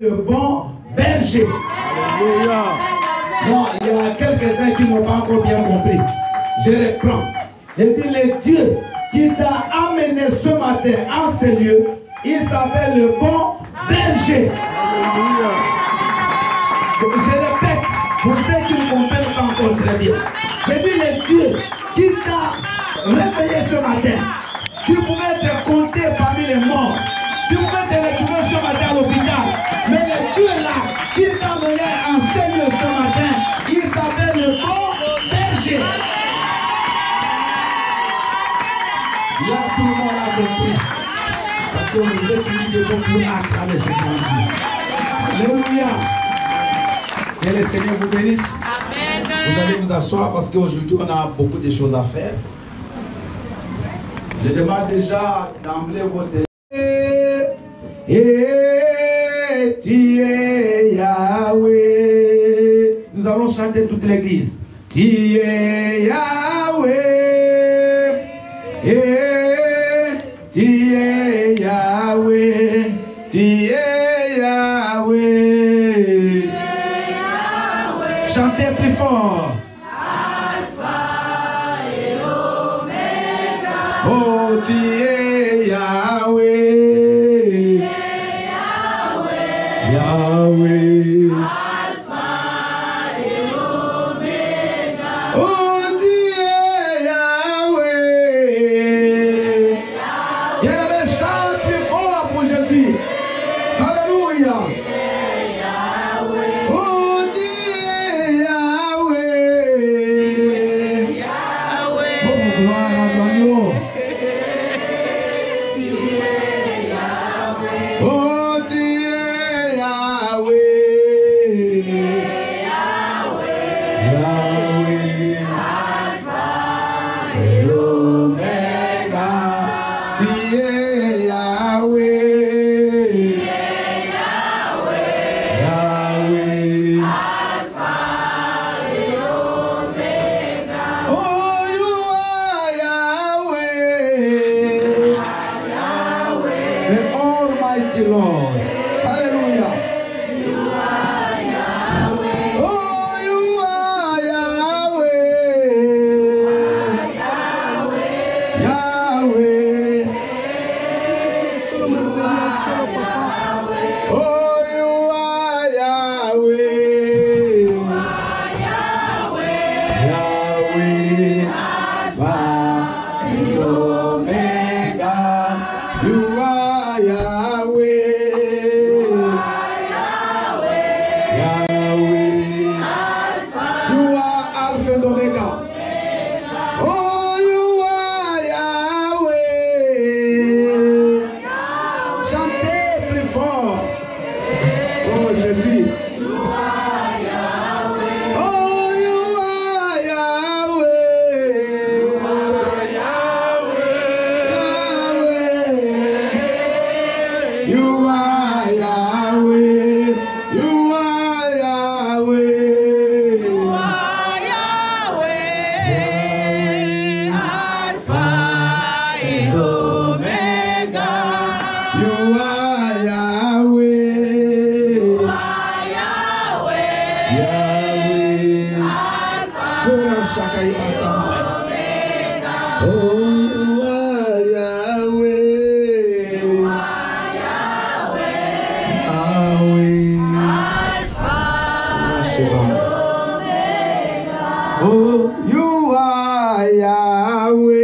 Le bon berger. Alléluia. Bon, il y a quelques-uns qui n'ont pas encore bien compris. Je les prends. Je dis, le Dieu qui t'a amené ce matin en ce lieu, il s'appelle le bon berger. Alléluia. Je répète, pour ceux qui ne comprennent pas encore très bien. Je dis, le Dieu qui t'a réveillé ce matin, tu pouvais te compter parmi les morts. Tu pouvais te retrouver ce matin à l'hôpital. Mais le Dieu là, qui t'a mené en ce lieu ce matin, il s'appelle le bon berger. Là, tout le monde a compris. Parce que vous êtes unis de conclure à travers cette grande. Alléluia. Que le Seigneur vous bénisse. Amen. Vous allez vous asseoir parce qu'aujourd'hui on a beaucoup de choses à faire. Je demande déjà d'emblée votre... Et tu es Yahweh. Nous allons chanter toute l'église. Tu es Yahweh. Et tu es Yahweh. Tu es Yahweh. Chantez plus fort. Alpha et Omega. Oh, tu es Yahweh. Yahweh. Alpha et Omega. Oh, tu es Yahweh. Yahweh, chante plus fort pour Jésus. Alléluia. Oh, tu es Yahweh. Oh, gloire à l'agneau. Oh, tu es Yahweh. Yahweh. Alpha et Omega. Tu es Yahweh. Yahweh. Oh, you are Yahweh. The Almighty Lord. Hallelujah. Oh, you are Yahweh. Yahweh. Oh, you are Yahweh. Yahweh. Alpha and Omega. You are Yahweh. Yahweh. You are Alpha and Omega. Oh, you are Yahweh. Chantez plus fort. Oh, Jésus. Oh, you are Yahweh. Yahweh. You are Yahweh. You are Yahweh. Alpha and Omega. You are Yahweh. Yahweh. Kora shakai basama. Oh, you are Yahweh. Yahweh. Oh, you are Yahweh.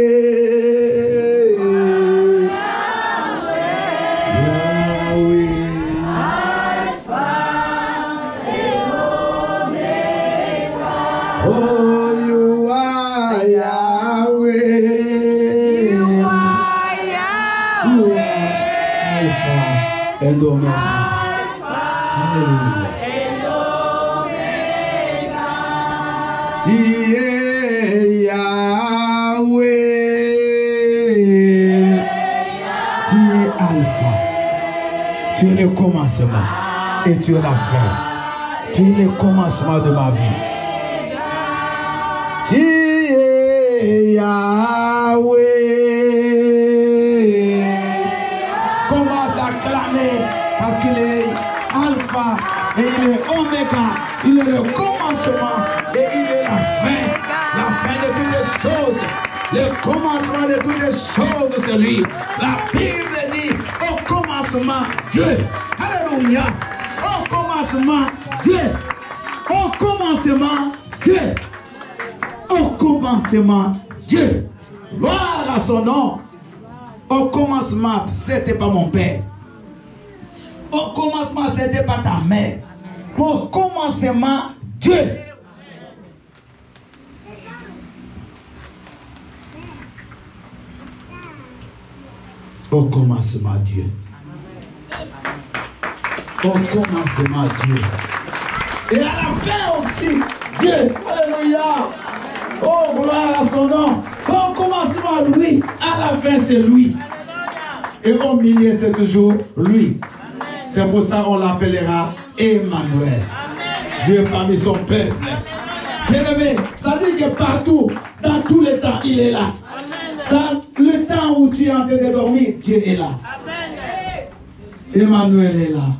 Oh, you are Yahweh. You are Alpha and Omega. Hallelujah. Tu es Yahweh. Tu es Alpha. Tu es le commencement et tu es la fin. Tu es le commencement de ma vie. Tu es Yahweh. Commence à clamer parce qu'il est Alpha. Alpha et il est Oméga. Il est le commencement et il est la fin. La fin de toutes les choses. Le commencement de toutes les choses, c'est lui. La Bible dit au commencement, Dieu. Alléluia. Au commencement, Dieu. Au commencement, Dieu. Au commencement, Dieu. Gloire à son nom. Au commencement, c'était pas mon père. Au commencement, c'était pas ta mère. Au commencement, Dieu. Au commencement, Dieu. Au commencement, Dieu. Et à la fin aussi, Dieu. Alléluia. Oh, gloire à son nom. Au commencement, lui. À la fin, c'est lui. Et au milieu, c'est toujours lui. C'est pour ça qu'on l'appellera Emmanuel. Dieu parmi son peuple. Bien-aimé, ça dit que partout, dans tous les temps, il est là. Dans le temps où tu es en train de dormir, Dieu est là. Emmanuel est là.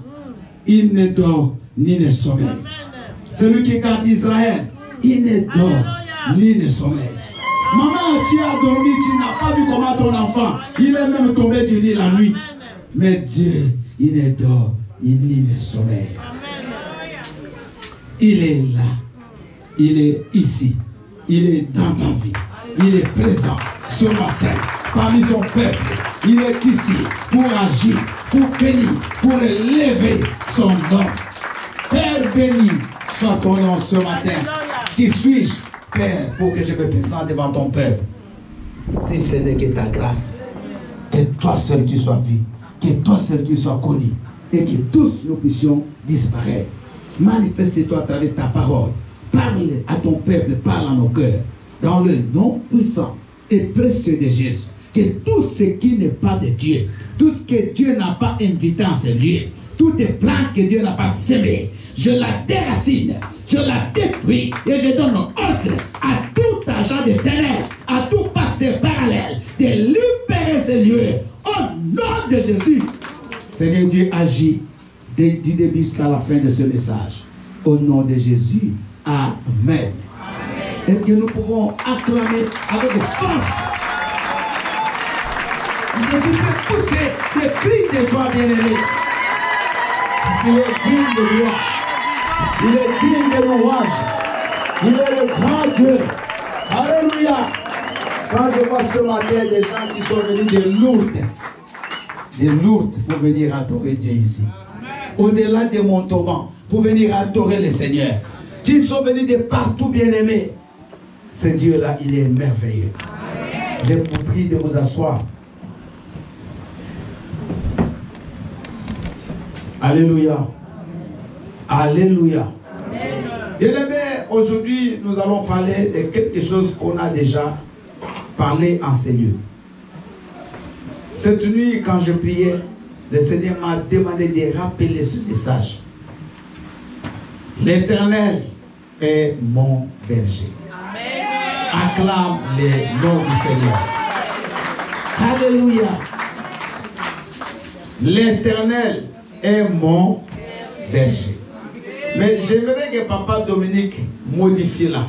Il ne dort ni ne sommeille. Celui qui garde Israël, il ne dort ni ne sommeille. Maman, tu as dormi, tu n'as pas vu comment ton enfant, il est même tombé du lit la nuit. Mais Dieu, il ne dort ni ne sommeille. Il est là. Il est ici. Il est dans ta vie. Il est présent ce matin parmi son peuple. Il est ici pour agir, pour bénir, pour élever son nom. Père béni soit ton nom ce matin. Qui suis-je, Père, pour que je me présente devant ton peuple? Si ce n'est que ta grâce, que toi seul tu sois vu, que toi seul tu sois connu, et que tous nous puissions disparaître. Manifeste-toi à travers ta parole. Parle à ton peuple, parle à nos cœurs. Dans le nom puissant et précieux de Jésus. Que tout ce qui n'est pas de Dieu, tout ce que Dieu n'a pas invité en ce lieu, toutes les plantes que Dieu n'a pas semées, je la déracine, je la détruis et je donne ordre à tout agent de ténèbres, à tout pasteur parallèle de libérer ce lieu au nom de Jésus. Seigneur Dieu agit du début jusqu'à la fin de ce message. Au nom de Jésus. Amen. Est-ce que nous pouvons acclamer avec force? Il faut pousser des cris de joie, bien-aimés. Parce qu'il est digne de gloire. Il est digne de louange. Il est le grand Dieu. Alléluia. Quand je vois ce matin des gens qui sont venus de Lourdes pour venir adorer Dieu ici. Au-delà de Montauban, pour venir adorer le Seigneur. Qui sont venus de partout, bien-aimés. Ce Dieu-là, il est merveilleux. Je vous prie de vous asseoir. Alléluia. Alléluia. Bien-aimés, aujourd'hui, nous allons parler de quelque chose qu'on a déjà parlé en ces lieux. Cette nuit, quand je priais, le Seigneur m'a demandé de rappeler ce message. L'Éternel est mon berger. Acclame le nom du Seigneur. Alléluia. L'Éternel est mon berger. Mais j'aimerais que Papa Dominique modifie là.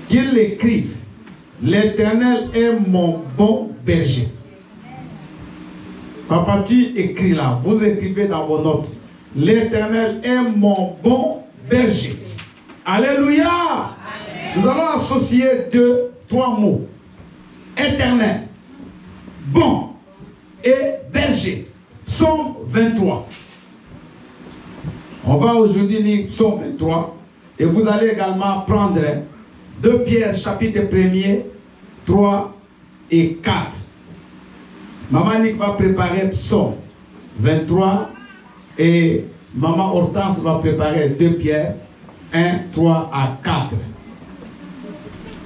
Qu'il écrive. L'Éternel est mon bon berger. Papa, tu écris là. Vous écrivez dans vos notes. L'Éternel est mon bon berger. Alléluia. Amen. Nous allons associer trois mots. Éternel, bon et berger. Psaume 23. On va aujourd'hui lire Psaume 23. Et vous allez également prendre 2 Pierre chapitre 1er, 3 et 4. Maman Nick va préparer Psaume 23. Et Maman Hortense va préparer 2 Pierre 1, 3 à 4.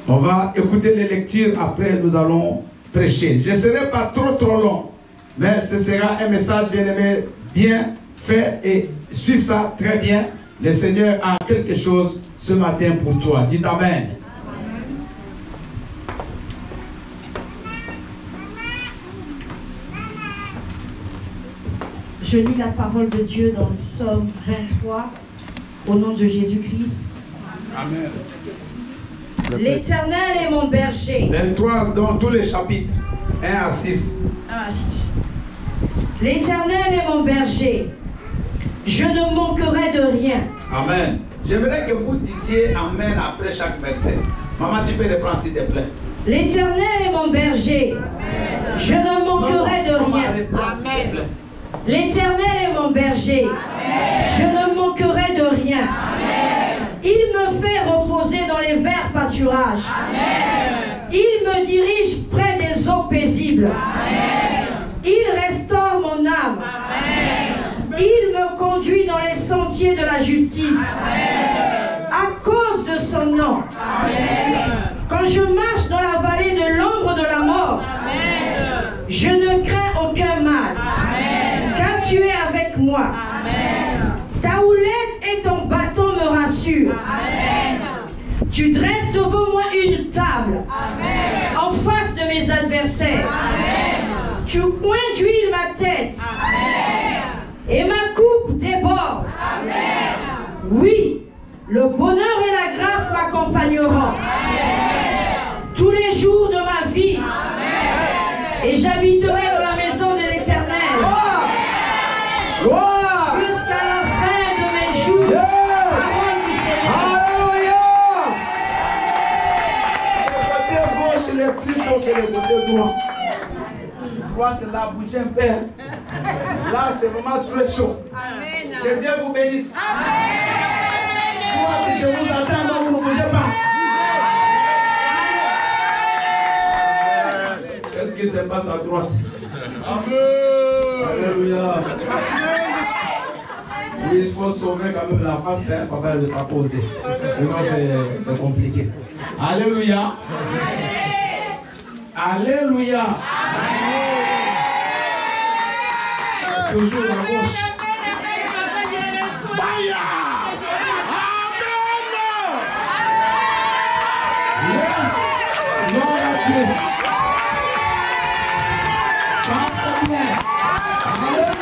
On va écouter les lectures, après nous allons prêcher. Je ne serai pas trop long, mais ce sera un message bien-aimé, bien fait, et suis ça très bien. Le Seigneur a quelque chose ce matin pour toi. Dites Amen. Je Je lis la parole de Dieu dans le psaume 23, au nom de Jésus-Christ. Amen. L'Éternel est mon berger. 23 dans tous les chapitres, 1 à 6. 1 à 6. L'Éternel est mon berger. Je ne manquerai de rien. Amen. J'aimerais que vous disiez Amen après chaque verset. Maman, tu peux reprendre s'il te plaît. L'Éternel est mon berger. Je ne manquerai de rien. Amen. L'Éternel est mon berger. Je ne manquerai de rien. Il me fait reposer dans les verts pâturages. Il me dirige près des eaux paisibles. Il restaure mon âme. Il me conduit dans les sentiers de la justice. À cause de son nom. Quand je marche dans la vallée de l'ombre de la mort, je ne crains aucun mal. Car tu es avec moi. Ta houlette et ton bâton me rassurent. Tu dresses devant moi une table en face de mes adversaires. Tu oins d'huile ma tête et ma coupe déborde. Oui, le bonheur et la grâce m'accompagneront tous les jours de ma vie et j'habiterai dans la maison de l'Éternel jusqu'à la fin de mes jours. Parole du Seigneur. Le côté gauche, il est plus chaud que le côté droit. Je crois que la bouche un peu. Là, c'est vraiment très chaud. Que Dieu vous bénisse. Moi, si je vous attends, non, vous ne bougez pas. Qu'est-ce qui se passe à droite? Alléluia. Oui, il faut sauver quand même la face, hein, papa ne pas poser. Sinon, c'est compliqué. Alléluia. Alléluia. Toujours la gauche. Gloire à Dieu. Alléluia.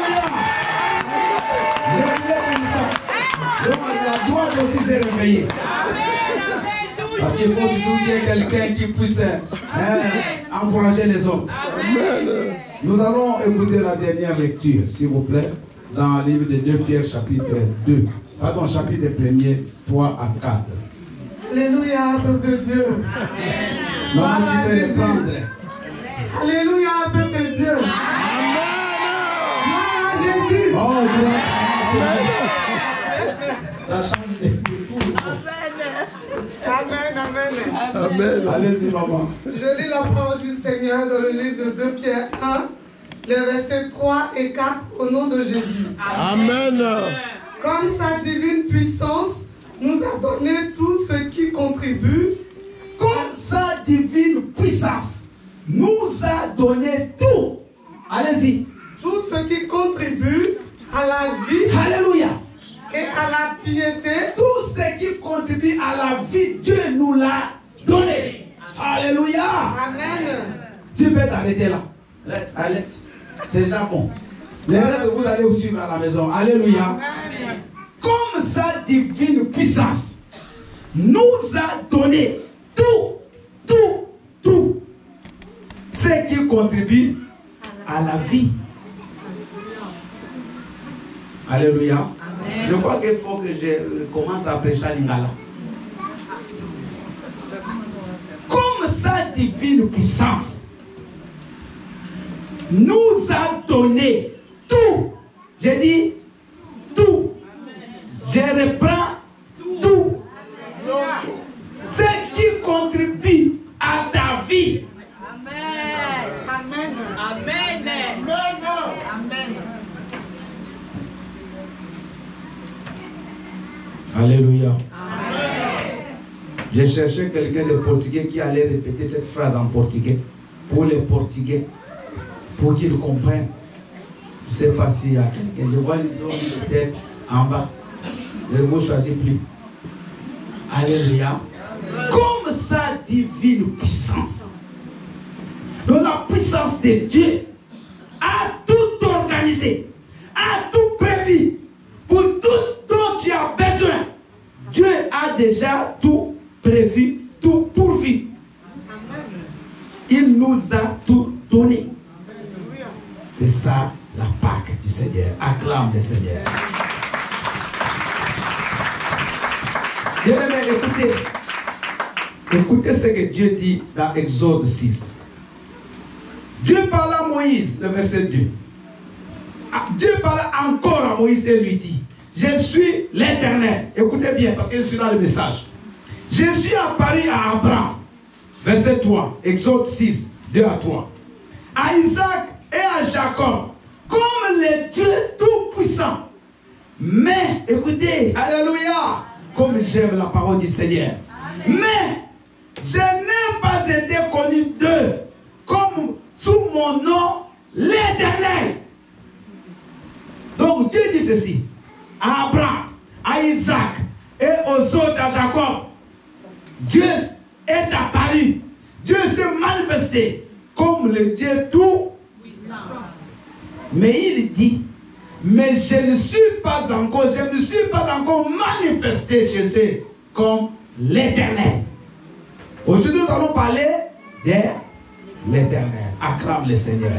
Donc la droite aussi s'est réveillée. Parce qu'il faut toujours qu'il y ait quelqu'un qui puisse encourager les autres. Amen. Nous allons écouter la dernière lecture, s'il vous plaît, dans le livre de 2 Pierre, chapitre 2. Pardon, chapitre 1er, 3 à 4. Alléluia, peuple de Dieu. Maman, tu peux reprendre. Alléluia, peuple de Dieu. Gloire à Jésus. Oh, ça change de tout. Amen, amen. Amen. Allez-y, maman. Je lis la parole du Seigneur dans le livre de 2 Pierre 1, les versets 3 et 4 au nom de Jésus. Amen. Comme sa divine puissance nous a donné tout ce qui contribue, Comme sa divine puissance nous a donné tout. Allez-y. tout ce qui contribue à la vie Alléluia. et à la piété, Tout ce qui contribue à la vie, Dieu nous l'a donné. Alléluia. amen. Tu peux t'arrêter là. Allez. C'est déjà bon. Le reste, vous allez vous suivre à la maison. Alléluia. Comme sa divine puissance nous a donné tout ce qui contribue à la vie. Alléluia. Je crois qu'il faut que je commence à prêcher à Lingala. Comme sa divine puissance nous a donné tout. J'ai dit tout. Je reprends tout. Ce qui contribue à ta vie. Amen. Alléluia. J'ai cherché quelqu'un de portugais qui allait répéter cette phrase en portugais pour les portugais, pour qu'ils comprennent. Je ne sais pas s'il y a quelqu'un. Je vois les hommes de tête en bas. Je ne vous choisis plus. Alléluia. Comme sa divine puissance. Donc la puissance de Dieu a tout organisé, a déjà tout prévu, tout pourvu. Il nous a tout donné. C'est ça la Pâque du Seigneur. Acclame le Seigneur. Bien-aimés, écoutez. Écoutez ce que Dieu dit dans Exode 6. Dieu parle à Moïse, le verset 2. Dieu parle encore à Moïse et lui dit, je suis l'Éternel. Écoutez bien, parce que je suis dans le message. Je suis apparu à Abraham. Verset 3, Exode 6, 2 à 3. À Isaac et à Jacob, comme les dieux tout-puissants. Mais, écoutez, alléluia, comme j'aime la parole du Seigneur. Mais, je n'ai pas été connu d'eux, comme sous mon nom, l'Éternel. Donc, Dieu dit ceci, à Abraham, à Isaac et aux autres, à Jacob, Dieu est apparu, Dieu s'est manifesté comme le Dieu tout-puissant. Mais il dit, mais je ne me suis pas encore manifesté chez eux comme l'Éternel. Aujourd'hui, nous allons parler de l'Éternel. Acclame le Seigneur.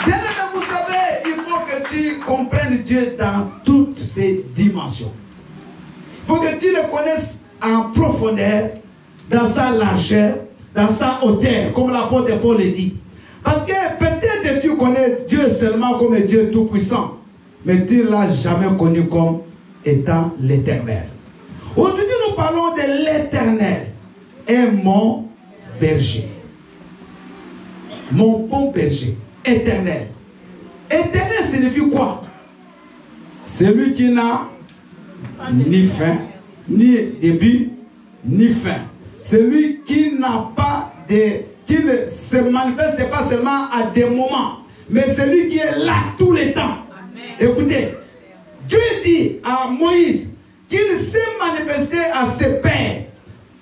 Bien-aimé, vous savez, il faut que tu comprennes Dieu dans toutes ses dimensions. Il faut que tu le connaisses en profondeur, dans sa largeur, dans sa hauteur, comme l'apôtre Paul le dit. Parce que peut-être que tu connais Dieu seulement comme Dieu tout-puissant, mais tu ne l'as jamais connu comme étant l'Éternel. Aujourd'hui, nous parlons de l'Éternel et mon berger. Mon bon berger, éternel. Éternel signifie quoi? Celui qui n'a ni fin, ni début, ni fin. Celui qui n'a pas de... qui ne se manifeste pas seulement à des moments, mais celui qui est là tous les temps. Amen. Écoutez, Dieu dit à Moïse qu'il s'est manifesté à ses pères,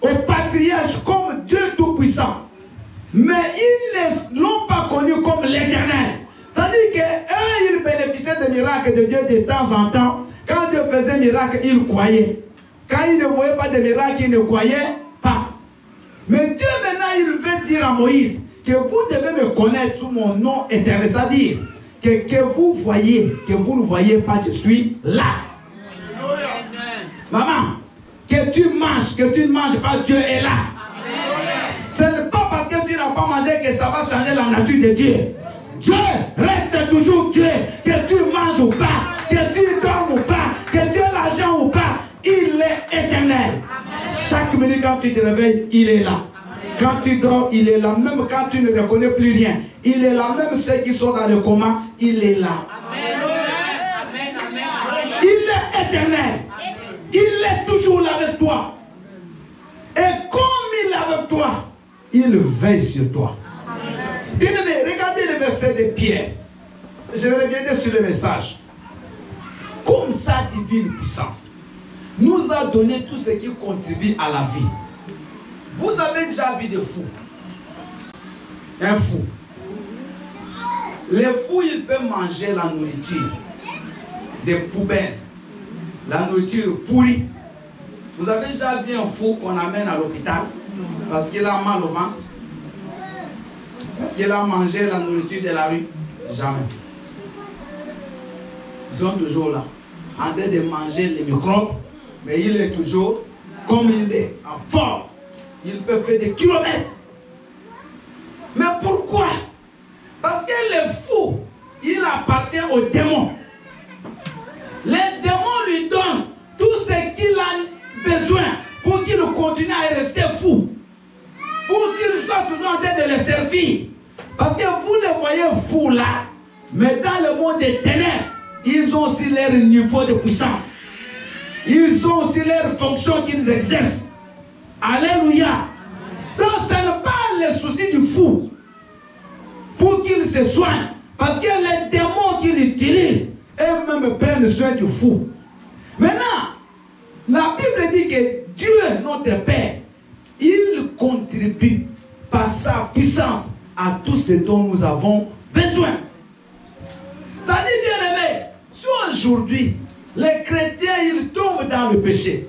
aux patriarches comme Dieu tout-puissant. Mais ils ne l'ont pas connu comme l'Éternel. C'est-à-dire qu'eux, ils bénéficiaient des miracles de Dieu de temps en temps. Quand Dieu faisait miracle, ils croyaient. Quand ils ne voyaient pas de miracle, ils ne croyaient pas. Mais Dieu maintenant, il veut dire à Moïse que vous devez me connaître sous mon nom éternel. C'est-à-dire que vous voyez, que vous ne voyez pas, je suis là. Maman, que tu manges, que tu ne manges pas, Dieu est là. Ce n'est pas parce que tu n'as pas mangé que ça va changer la nature de Dieu. Dieu reste toujours Dieu. Que tu manges ou pas, que tu dormes ou pas, que tu as l'argent ou pas, il est éternel. Chaque minute quand tu te réveilles, il est là. Quand tu dors, il est là. Même quand tu ne reconnais plus rien, il est là. Même ceux qui sont dans le coma, il est là. Il est éternel. Il est toujours là avec toi. Et comme il est avec toi, il veille sur toi. Bien-aimé, regardez le verset de Pierre. Je vais revenir sur le message. Comme sa divine puissance nous a donné tout ce qui contribue à la vie. Vous avez déjà vu des fous. Un fou. Les fous, ils peuvent manger la nourriture des poubelles. La nourriture pourrie. Vous avez déjà vu un fou qu'on amène à l'hôpital parce qu'il a mal au ventre? Parce qu'il a mangé la nourriture de la rue? Jamais. Ils sont toujours là, en train de manger les microbes, mais il est toujours comme il est, en forme. Il peut faire des kilomètres. Mais pourquoi? Parce que le fou, il appartient aux démons. Les démons lui donnent tout ce qu'il a besoin pour qu'il continue à rester fou. Pour qu'il soit toujours en train de les servir. Parce que vous les voyez fous là, mais dans le monde des ténèbres, ils ont aussi leur niveau de puissance. Ils ont aussi leurs fonctions qu'ils exercent. Alléluia. Donc ce n'est pas le souci du fou pour qu'il se soigne. Parce que les démons qu'il utilise, eux-mêmes prennent soin du fou. Maintenant, la Bible dit que Dieu, notre Père, il contribue par sa puissance à tout ce dont nous avons besoin. Ça dit, bien aimé, si aujourd'hui les chrétiens ils tombent dans le péché,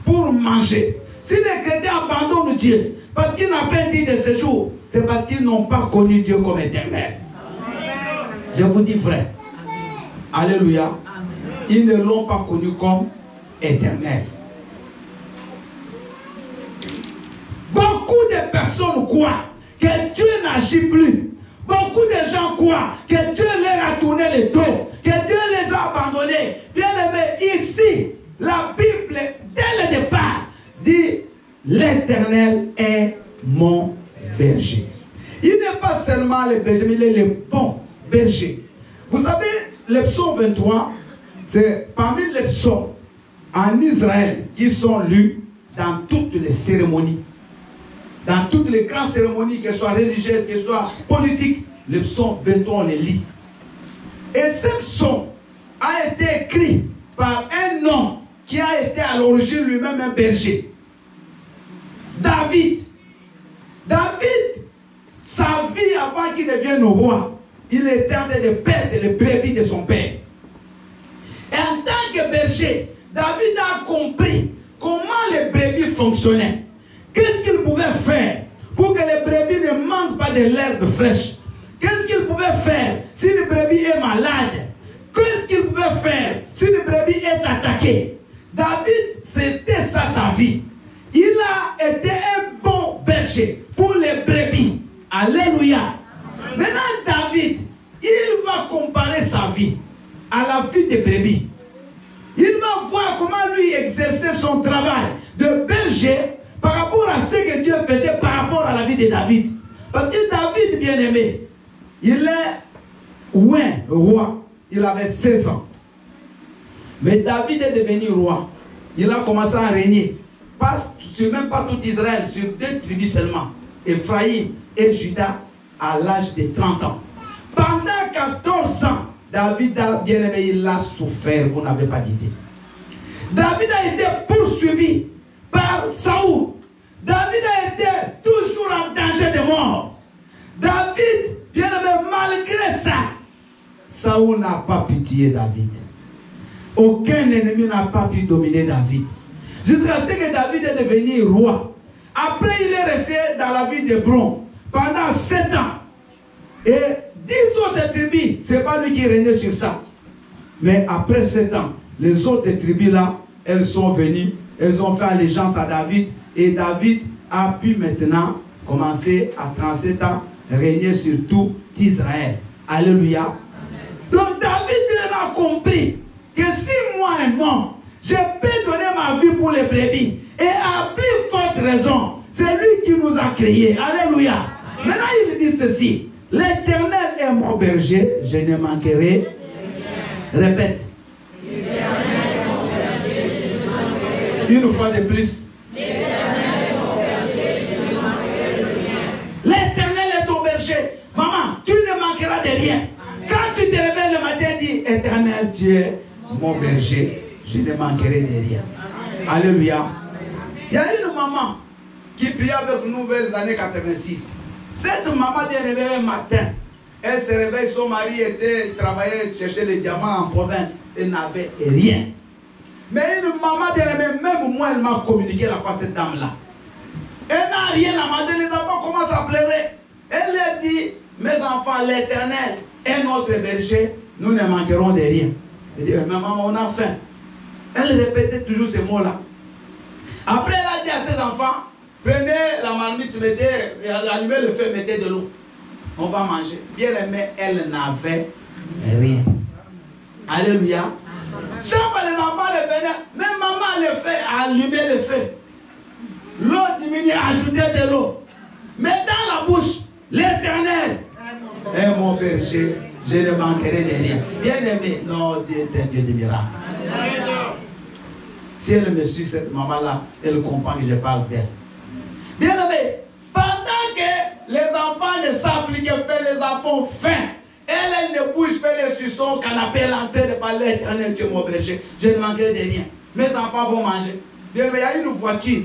pour manger. Si les chrétiens abandonnent Dieu, parce qu'ils n'ont pas dit de ce jour, c'est parce qu'ils n'ont pas connu Dieu comme éternel. Je vous dis vrai. Alléluia. Ils ne l'ont pas connu comme éternel. Beaucoup de personnes croient que Dieu n'agit plus. Beaucoup de gens croient que Dieu leur a tourné le dos, que Dieu les a abandonnés. Bien aimé, ici, la Bible, dès le départ, dit l'Éternel est mon berger. Il n'est pas seulement le berger, mais il est le bon berger. Vous savez, le psaume 23, c'est parmi les psaumes en Israël qui sont lus dans toutes les cérémonies. Dans toutes les grandes cérémonies, qu'elles soient religieuses, qu'elles soient politiques, le psaume 23, on les lit. Et ce psaume a été écrit par un homme qui a été à l'origine lui-même un berger. David. David, sa vie avant qu'il devienne roi, il était en train de perdre les brebis de son père. Et en tant que berger, David a compris comment les brebis fonctionnaient. Qu'est-ce qu'il pouvait faire pour que les brebis ne manquent pas de l'herbe fraîche? Qu'est-ce qu'il pouvait faire si le brebis est malade? Qu'est-ce qu'il pouvait faire si le brebis est attaqué? David, c'était ça sa vie. Il a été un bon berger pour les brebis. Alléluia. Maintenant, David, il va comparer sa vie à la vie des brebis. Il va voir comment lui exercer son travail de berger par rapport à ce que Dieu faisait par rapport à la vie de David. Parce que David, bien aimé, il est roi. Il avait 16 ans. Mais David est devenu roi. Il a commencé à régner. Pas sur même pas tout Israël, sur 2 tribus seulement. Ephraïm et Juda à l'âge de 30 ans. Pendant 14 ans, David a bien aimé, il a souffert, vous n'avez pas d'idée. David a été poursuivi par Saoul. David a été toujours en danger de mort. David, bien aimé, malgré ça, Saoul n'a pas pitié David. Aucun ennemi n'a pas pu dominer David. Jusqu'à ce que David est devenu roi. Après, il est resté dans la ville d'Hébron pendant 7 ans. Et 10 autres tribus, ce n'est pas lui qui régnait sur ça. Mais après 7 ans, les autres tribus là, elles sont venues, elles ont fait allégeance à David. Et David a pu maintenant commencer à 37 ans régner sur tout Israël. Alléluia. Amen. Donc David a compris que si moi un homme, je peux donner ma vie pour les brebis. Et à plus forte raison, c'est lui qui nous a créés. Alléluia. Amen. Maintenant il dit ceci. L'Éternel est mon berger, je ne manquerai. Répète. L'Éternel est mon berger, je ne manquerai. Une fois de plus. L'Éternel est mon berger, je ne manquerai de rien. L'Éternel est ton berger. Maman, tu ne manqueras de rien. Amen. Quand tu te réveilles le matin, dis Éternel, tu es mon berger, je ne manquerai de rien. Amen. Alléluia. Amen. Il y a une maman qui priait avec nous vers les années 86. Cette maman vient réveiller un matin. Elle se réveille, son mari travaillait, cherchait les diamants en province. Elle n'avait rien. Mais une maman vient réveiller, même moi, elle m'a communiqué la fois cette dame-là. Elle n'a rien à manger, les enfants commencent à pleurer. Elle leur dit, mes enfants, l'Éternel est notre berger, nous ne manquerons de rien. Elle dit, mais maman, on a faim. Elle répétait toujours ces mots-là. Après, elle a dit à ses enfants, prenez la marmite, mettez, allumez le feu, mettez de l'eau. On va manger. Bien aimé, elle n'avait rien. Alléluia. Chaque fois les enfants le venaient, même maman le fait, allumer le feu. L'eau diminue, ajouter de l'eau. Mais dans la bouche, l'Éternel est mon berger, je ne manquerai de rien. Bien aimé, non, Dieu est un Dieu de miracles. Si elle me suit, cette maman-là, elle comprend que je parle d'elle. Bien aimé, pendant que les enfants ne s'appliquent pas, les enfants faim, elle ne bouge pas sur son canapé, elle est en train de parler, Éternel, Dieu mon berger, je ne manquerai de rien. Mes enfants vont manger. Bien aimé, il y a une voiture.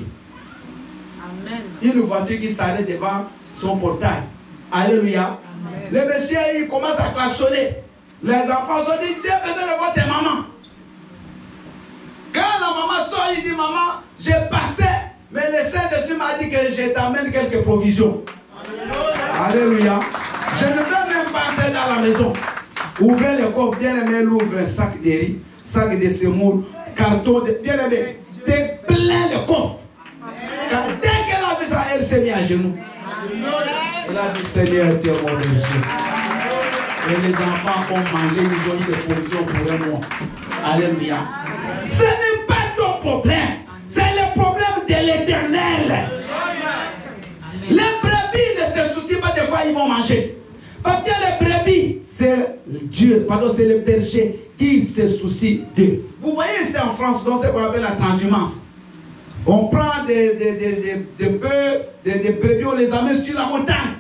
Amen. Une voiture qui s'arrête devant son portail. Alléluia. Amen. Le monsieur, il commence à klaxonner. Les enfants ont dit, j'ai besoin de votre maman. Quand la Maintenant, maman sort, il dit, maman, j'ai passé, mais le Saint-Esprit m'a dit que je t'amène quelques provisions. Alléluia. Je ne veux même pas entrer dans la maison. Ouvrez le coffre, bien aimé, elle ouvre un sac de riz, sac de semoule, carton, bien aimé, t'es plein de coffres. Car dès qu'elle a vu ça, elle s'est mise à genoux. Elle a dit, Seigneur, tu es mon berger. Et les enfants ont mangé, ils ont eu des provisions pour un mois. Alléluia. Ce n'est pas ton problème, c'est le problème de l'Éternel. Les brebis ne se soucient pas de quoi ils vont manger. Parce que les brebis, c'est Dieu, pardon, c'est le berger qui se soucie d'eux. Vous voyez ici en France, dans ce qu'on appelle la transhumance. On prend des bœufs, des brebis, on les amène sur la montagne.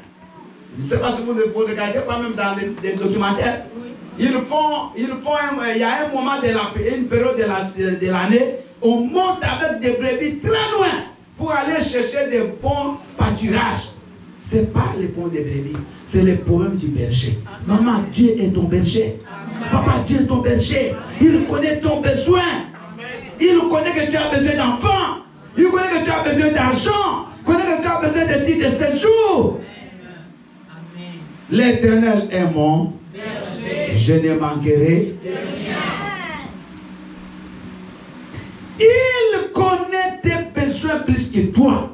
Je ne sais pas si vous regardez, pas même dans les documentaires. Il y a un moment de une période de l'année, on monte avec des brebis très loin pour aller chercher des bons pâturages. Ce n'est pas le problème des brebis, c'est le problème du berger. Maman, Dieu est ton berger. Papa, Dieu est ton berger. Il connaît ton besoin. Il connaît que tu as besoin d'enfants. Il connaît que tu as besoin d'argent. Il connaît que tu as besoin de titres de séjour. L'Éternel est mon berger. Je ne manquerai de rien. Il connaît tes besoins plus que toi.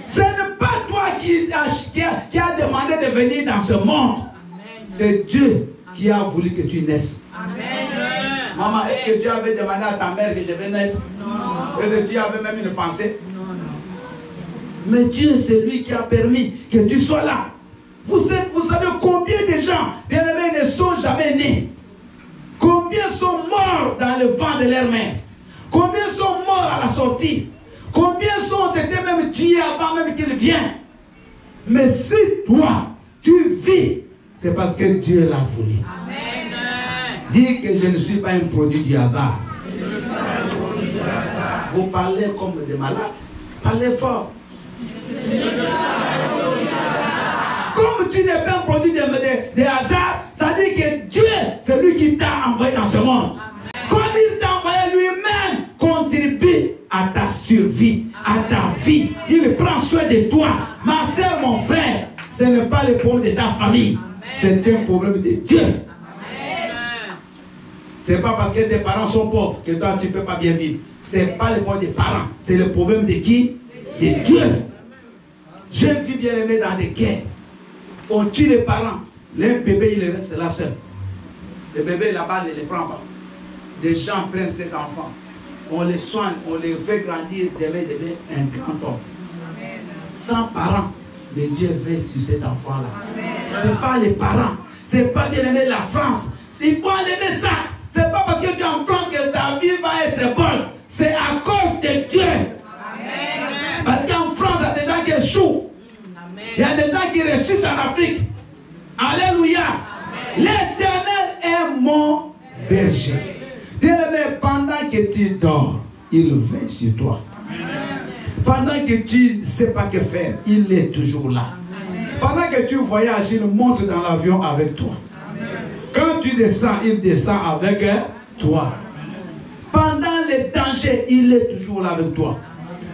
Ce n'est pas toi qui a demandé de venir dans ce monde. C'est Dieu qui a voulu que tu naisses. Amen. Maman, est-ce que tu avais demandé à ta mère que je vais naître? Non. Est-ce que tu avais même une pensée? Non. Mais Dieu, c'est lui qui a permis que tu sois là. Vous savez combien de gens, bien aimés, ne sont jamais nés? Combien sont morts dans le vent de leur mère? Combien sont morts à la sortie? Combien sont été même tués avant même qu'ils viennent? Mais si toi, tu vis, c'est parce que Dieu l'a voulu. Amen. Dis que je ne suis pas un produit du hasard. Vous parlez comme des malades. Parlez fort. Comme tu n'es pas un produit de hasard, ça dit que Dieu, c'est lui qui t'a envoyé dans ce monde. Amen. Comme il t'a envoyé lui-même, contribue à ta survie, à ta vie. Il prend soin de toi. Ma soeur, mon frère, ce n'est pas le problème de ta famille. C'est un problème de Dieu. Ce n'est pas parce que tes parents sont pauvres que toi tu ne peux pas bien vivre. Ce n'est pas le problème des parents. C'est le problème de qui? De Dieu. J'ai vu bien aimé dans des guerres. On tue les parents. Les bébés, il reste là seul. Les bébés là-bas ne les prend pas. Des gens prennent cet enfant. On les soigne, on les fait grandir, devient un grand homme. Sans parents. Mais Dieu veille sur cet enfant-là. Ce n'est pas les parents. Ce n'est pas bien aimé la France. Il faut enlever ça. Ce n'est pas parce que tu es en France que ta vie va être bonne. C'est à cause de Dieu. Amen. Parce qu'en France, il y a des gens qui échouent. Il y a des gens qui réussissent en Afrique. Alléluia. L'Éternel est mon berger. Bien-aimé, pendant que tu dors, il veille sur toi. Pendant que tu ne sais pas que faire, il est toujours là. Pendant que tu voyages, il monte dans l'avion avec toi. Quand tu descends, il descend avec toi. Pendant les dangers, il est toujours là avec toi.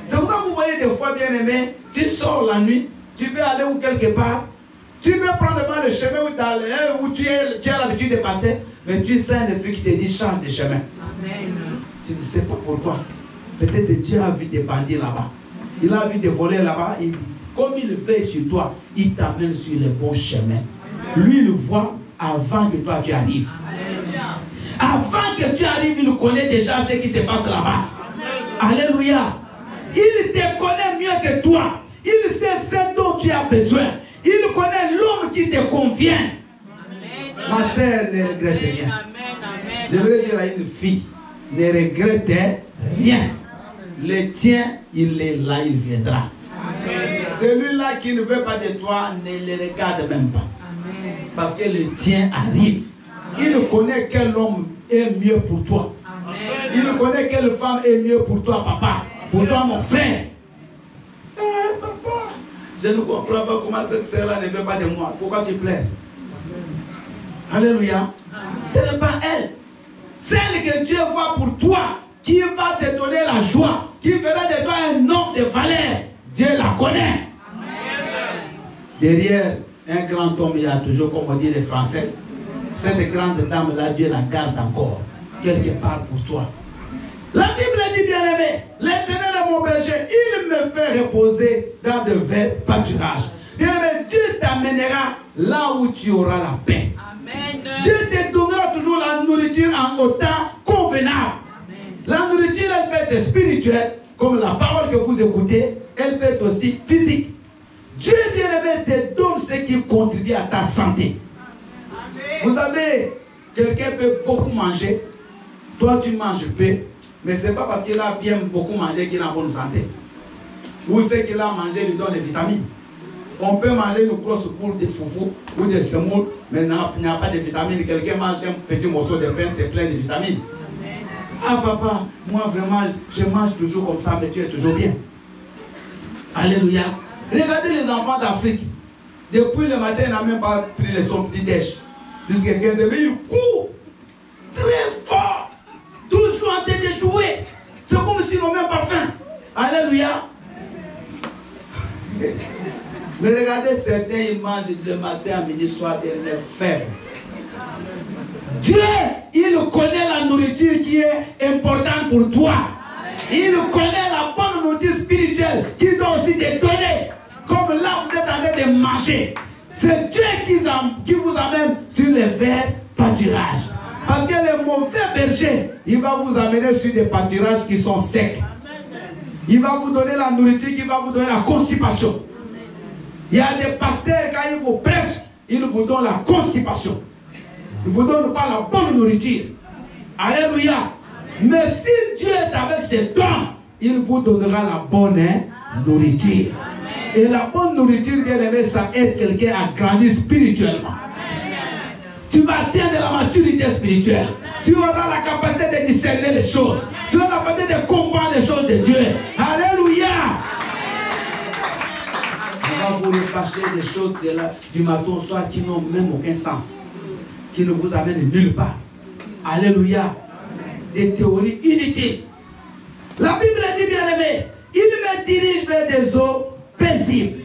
C'est pourquoi vous voyez des fois, bien aimé, tu sors la nuit, tu veux aller où quelque part, tu veux prendre le chemin où tu as l'habitude de passer, mais tu sens un esprit qui te dit change de chemin. Amen. Tu ne sais pas pourquoi. Peut-être Dieu a vu des bandits là-bas. Il a vu des voleurs là-bas. Il dit, comme il veille sur toi, il t'amène sur le bon chemin. Lui, il voit avant que toi tu arrives. Avant que tu arrives, il connaît déjà ce qui se passe là-bas. Alléluia. Il te connaît mieux que toi. Il sait ce dont tu as besoin. Il connaît l'homme qui te convient. Ma sœur, ne regrette rien. Je voulais dire à une fille, ne regrette rien. Le tien, il est là, il viendra. Celui-là qui ne veut pas de toi, ne le regarde même pas. Amen. Parce que le tien arrive. Il connaît quel homme est mieux pour toi. Amen. Il connaît quelle femme est mieux pour toi, papa. Pour toi, mon frère. Papa, je ne comprends pas comment cette sœur-là ne veut pas de moi. Pourquoi tu pleures? Alléluia. Ce n'est pas elle. Celle que Dieu voit pour toi, qui va te donner la joie, qui fera de toi un homme de valeur, Dieu la connaît. Derrière un grand homme, il y a toujours, comme on dit les Français, cette grande dame-là, Dieu la garde encore, quelque part pour toi. La Bible dit, bien aimé, l'Éternel est mon berger, il me fait reposer dans de verts pâturages. Bien aimé, Dieu t'amènera là où tu auras la paix. Amen. Dieu te donnera toujours la nourriture en autant convenable. Amen. La nourriture, elle peut être spirituelle, comme la parole que vous écoutez, elle peut être aussi physique. Dieu, bien aimé, te donne ce qui contribue à ta santé. Amen. Vous savez, quelqu'un peut beaucoup manger, toi tu manges peu. Mais ce n'est pas parce qu'il a bien beaucoup mangé qu'il a bonne santé. Ou ce qu'il a mangé lui donne des vitamines. On peut manger une grosse boule de foufou ou de semoule, mais il n'y a pas de vitamines. Quelqu'un mange un petit morceau de pain, c'est plein de vitamines. Ah papa, moi vraiment, je mange toujours comme ça, mais tu es toujours bien. Alléluia. Regardez les enfants d'Afrique. Depuis le matin, il n'a même pas pris son petit déj. Jusqu'à 15 heures, il court très fort. Toujours en train de jouer. C'est comme s'ils n'ont même pas faim. Alléluia. Mais regardez, certains, ils mangent le matin, à midi, soir, et ils sont faibles. Dieu, il connaît la nourriture qui est importante pour toi. Il connaît la bonne nourriture spirituelle qu'il doit aussi te donner. Comme là, vous êtes en train de manger. C'est Dieu qui vous amène sur les verts pâturages. Parce que le mauvais berger, il va vous amener sur des pâturages qui sont secs. Il va vous donner la nourriture qui va vous donner la constipation. Il y a des pasteurs, quand ils vous prêchent, ils vous donnent la constipation. Ils ne vous donnent pas la bonne nourriture. Alléluia. Mais si Dieu est avec ses dons, il vous donnera la bonne nourriture. Et la bonne nourriture, bien aimé, ça aide quelqu'un à grandir spirituellement. Tu vas atteindre la maturité spirituelle. Tu auras la capacité de discerner les choses. Tu auras la capacité de comprendre les choses de Dieu. Alléluia. On va vous repasser des choses du matin au soir qui n'ont même aucun sens. Qui ne vous amènent nulle part. Alléluia. Des théories inutiles. La Bible dit, bien aimé, il me dirige vers des eaux paisibles.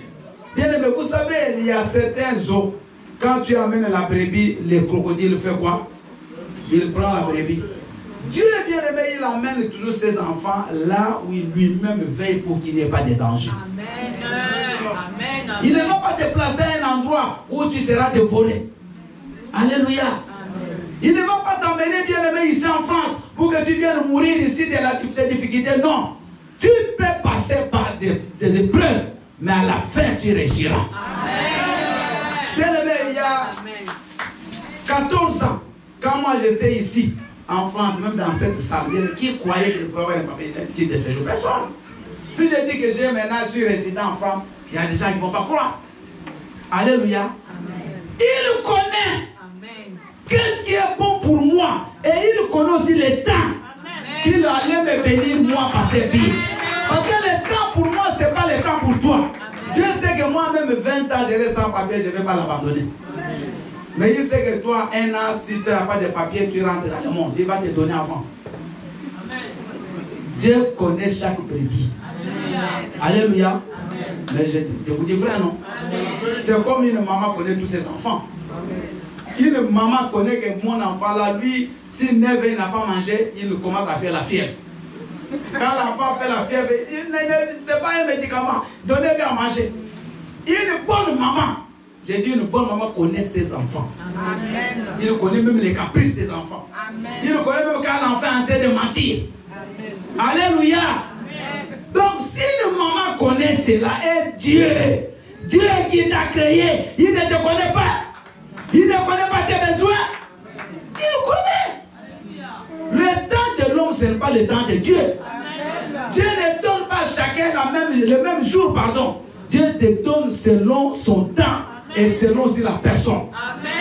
Bien aimé, vous savez, il y a certains eaux. Quand tu amènes la brebis, le crocodile fait quoi? Il prend la brebis. Dieu, bien aimé, il amène toujours ses enfants là où il lui-même veille pour qu'il n'y ait pas de danger. Amen. Amen. Il ne va pas te placer à un endroit où tu seras dévoré. Alléluia. Amen. Il ne va pas t'emmener, bien aimé, ici en France pour que tu viennes mourir ici des difficultés. Non. Tu peux passer par des épreuves, mais à la fin, tu réussiras. Amen. Bien aimé, il y a 14 ans, quand moi j'étais ici, en France, même dans cette salle, qui croyait que je pouvais avoir un titre de séjour? Personne. Si je dis que j'ai maintenant, je suis résident en France, il y a des gens qui ne vont pas croire. Alléluia. Amen. Il connaît qu'est-ce qui est bon pour moi. Et il connaît aussi les temps qu'il allait me bénir moi par ses billes. Parce que le temps pour moi, ce n'est pas le temps pour toi. Dieu sait que moi-même, 20 ans, je reste sans papier, je ne vais pas l'abandonner. Mais il sait que toi, un an, si tu n'as pas de papier, tu rentres dans le monde. Il va te donner avant. Dieu connaît chaque brebis. Alléluia. Mais je vous dis vrai, non? C'est comme une maman connaît tous ses enfants. Une maman connaît que mon enfant là, lui, si 9 ans il n'a pas mangé, il commence à faire la fièvre. Quand l'enfant fait la fièvre, ce n'est pas un médicament. Donnez-lui à manger. Une bonne maman, j'ai dit une bonne maman connaît ses enfants. Amen. Il connaît même les caprices des enfants. Amen. Il connaît même quand l'enfant est en train de mentir. Amen. Alléluia. Amen. Donc si une maman connaît cela, et Dieu qui t'a créé, il ne te connaît pas. Il ne connaît pas tes besoins. Il connaît. Le temps de l'homme, ce n'est pas le temps de Dieu. Amen. Dieu ne donne pas à chacun le même jour, pardon. Dieu te donne selon son temps et selon aussi la personne. Amen.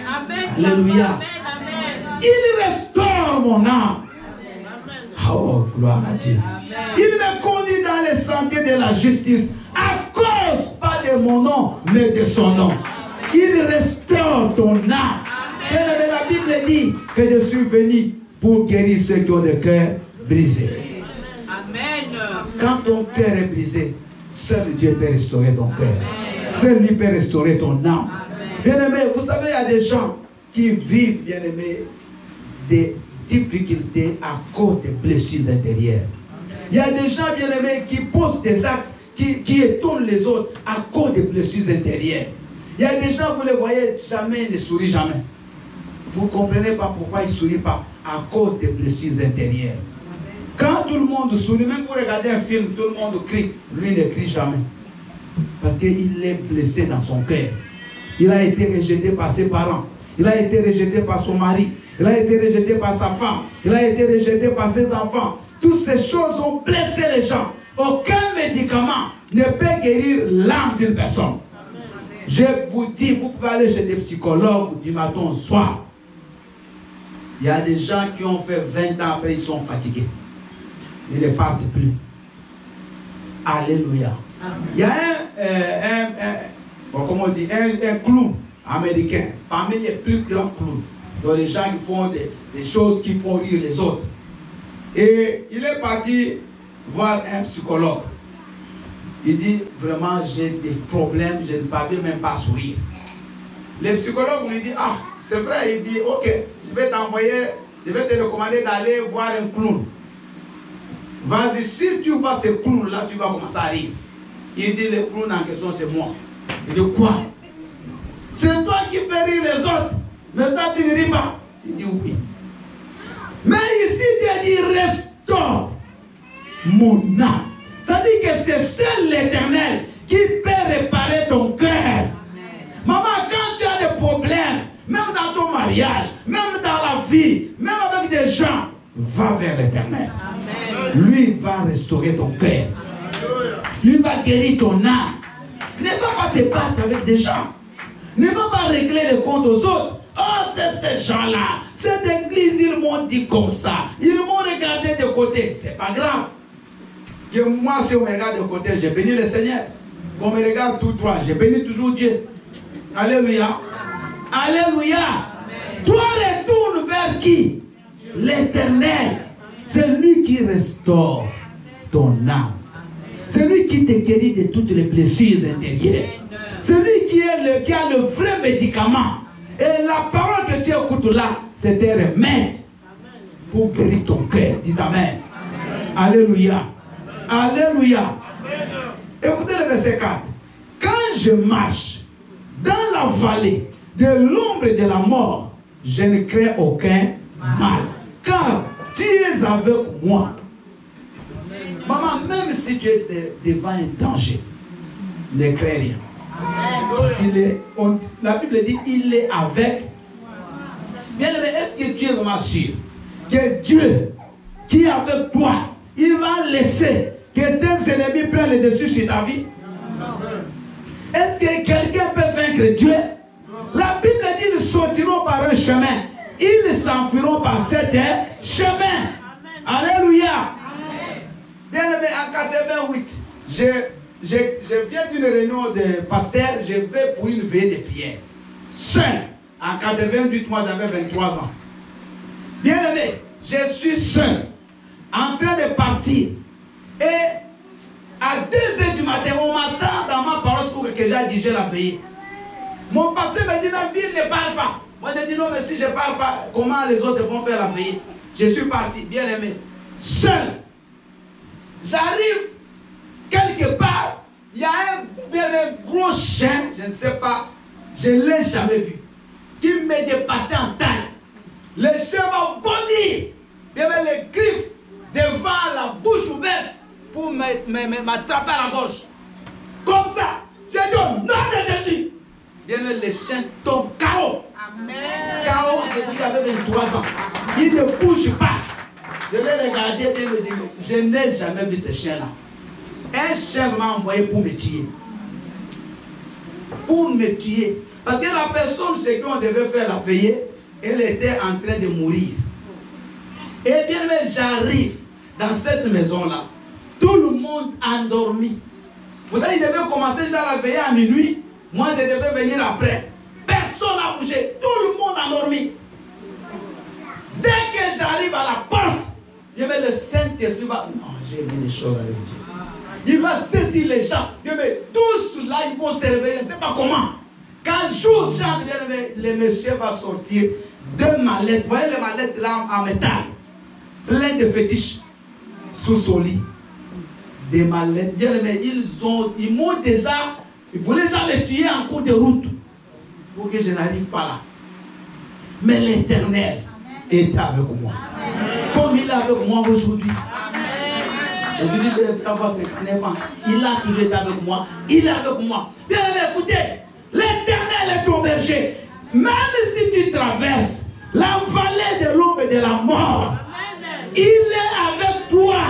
Amen. Alléluia. Amen. Il restaure mon âme. Oh, gloire à Dieu. Amen. Il me conduit dans les sentiers de la justice à cause, pas de mon nom, mais de son nom. Il restaure ton âme. La Bible dit que je suis venu pour guérir ceux qui ont le cœur brisé. Amen. Quand ton cœur est brisé, seul Dieu peut restaurer ton cœur. Seul lui peut restaurer ton âme. Bien-aimé, vous savez, il y a des gens qui vivent, bien-aimé, des difficultés à cause des blessures intérieures. Il y a des gens, bien-aimés, qui posent des actes qui étonnent les autres à cause des blessures intérieures. Il y a des gens, vous les voyez, jamais ils ne sourient jamais. Vous ne comprenez pas pourquoi ils ne sourient pas à cause des blessures intérieures. Quand tout le monde sourit, même pour regarder un film, tout le monde crie. Lui ne crie jamais. Parce qu'il est blessé dans son cœur. Il a été rejeté par ses parents. Il a été rejeté par son mari. Il a été rejeté par sa femme. Il a été rejeté par ses enfants. Toutes ces choses ont blessé les gens. Aucun médicament ne peut guérir l'âme d'une personne. Je vous dis, vous pouvez aller chez des psychologues du matin au soir. Il y a des gens qui ont fait 20 ans après, ils sont fatigués. Ils ne partent plus. Alléluia. Il y a comment on dit, un clown américain, parmi les plus grands clowns. Donc les gens qui font des choses qui font rire les autres. Et il est parti voir un psychologue. Il dit, vraiment, j'ai des problèmes, je ne parviens même pas à sourire. Le psychologue lui dit, ah, c'est vrai, il dit, ok, je vais te recommander d'aller voir un clown. Vas-y, si tu vois ce clown-là, tu vas commencer à rire. Il dit, le clown en question, c'est moi. Il dit, quoi? C'est toi qui fais rire les autres, mais toi, tu ne ris pas. Il dit, oui. Mais ici, Dieu dit, restaure mon âme. Ça dit que c'est seul l'Éternel qui peut réparer ton cœur. Maman, quand tu as des problèmes, même dans ton mariage, même dans la vie, même avec des gens, va vers l'Éternel. Lui va restaurer ton cœur. Lui va guérir ton âme. Ne va pas te battre avec des gens. Ne va pas régler les comptes aux autres. Oh, c'est ces gens-là. Cette église, ils m'ont dit comme ça. Ils m'ont regardé de côté. C'est pas grave. Que moi, si on me regarde de côté, j'ai béni le Seigneur. Qu'on me regarde tout droit, j'ai béni toujours Dieu. Alléluia. Alléluia. Amen. Toi, retourne vers qui? L'Éternel. C'est lui qui restaure ton âme. C'est lui qui te guérit de toutes les blessures intérieures. C'est lui qui a le vrai médicament. Et la parole que tu écoutes là, c'est un remède pour guérir ton cœur. Dis Amen. Alléluia. Alléluia. Écoutez le verset 4. Quand je marche dans la vallée de l'ombre de la mort, je ne crains aucun mal. Car tu es avec moi. Maman, même si tu es devant un danger, ne crains rien. La Bible dit, il est avec. Bien aimé, est-ce que tu es vraiment sûr que Dieu, qui est avec toi, il va laisser que tes ennemis prennent le dessus sur ta vie? Est-ce que quelqu'un peut vaincre Dieu? La Bible dit, ils sortiront par un chemin. Ils s'enfuiront par cet chemin. Alléluia. Bien aimé, en 88, je viens d'une réunion de pasteurs, je vais pour une veillée de prière. Seul. En 88, moi j'avais 23 ans. Bien aimé, je suis seul, en train de partir. Et à 2h du matin, on m'attend dans ma parole pour que j'ai dirigé la veillée. Mon pasteur me dit, mais Bill ne parle pas. Moi je dis, non, mais si je ne parle pas, comment les autres vont faire la veillée? Je suis parti, bien aimé, seul. J'arrive quelque part, il y a un gros chien, je ne sais pas, je ne l'ai jamais vu, qui me dépassait en taille. Le chien va bondir. Il y avait les griffes devant la bouche ouverte pour m'attraper à la gorge. Comme ça, j'ai dit au nom de Jésus. Bien, le chien tombe KO. Amen. KO, j'avais 23 ans. Il ne bouge pas. Je l'ai regardé et me dit, je n'ai jamais vu ce chien-là. Un chien m'a envoyé pour me tuer. Pour me tuer. Parce que la personne chez qui on devait faire la veillée, elle était en train de mourir. Et bien, j'arrive dans cette maison-là. Tout le monde endormi. Pourtant, il devait commencer déjà la veillée à minuit. Moi, je devais venir après. Personne n'a bougé. Tout le monde endormi. Dès que j'arrive à la porte, il Dieu, mais le Saint-Esprit va... Non, j'ai vu les choses avec Dieu. Il va saisir les gens. Dieu, mais tous là, ils vont se réveiller. Je ne sais pas comment. Quand jour, le monsieur va sortir 2 mallettes. Vous voyez les mallettes là en métal. Plein de fétiches. Sous son lit. Des mallettes. Dieu, mais ils m'ont déjà... Ils voulaient déjà les tuer en cours de route. Pour que je n'arrive pas là. Mais l'Éternel est avec moi. Comme il est avec moi aujourd'hui. Aujourd'hui, je vais avoir 59 ans. Il a toujours été avec moi. Il est avec moi. Bien, écoutez, l'Éternel est ton berger. Même si tu traverses la vallée de l'ombre et de la mort, il est avec toi.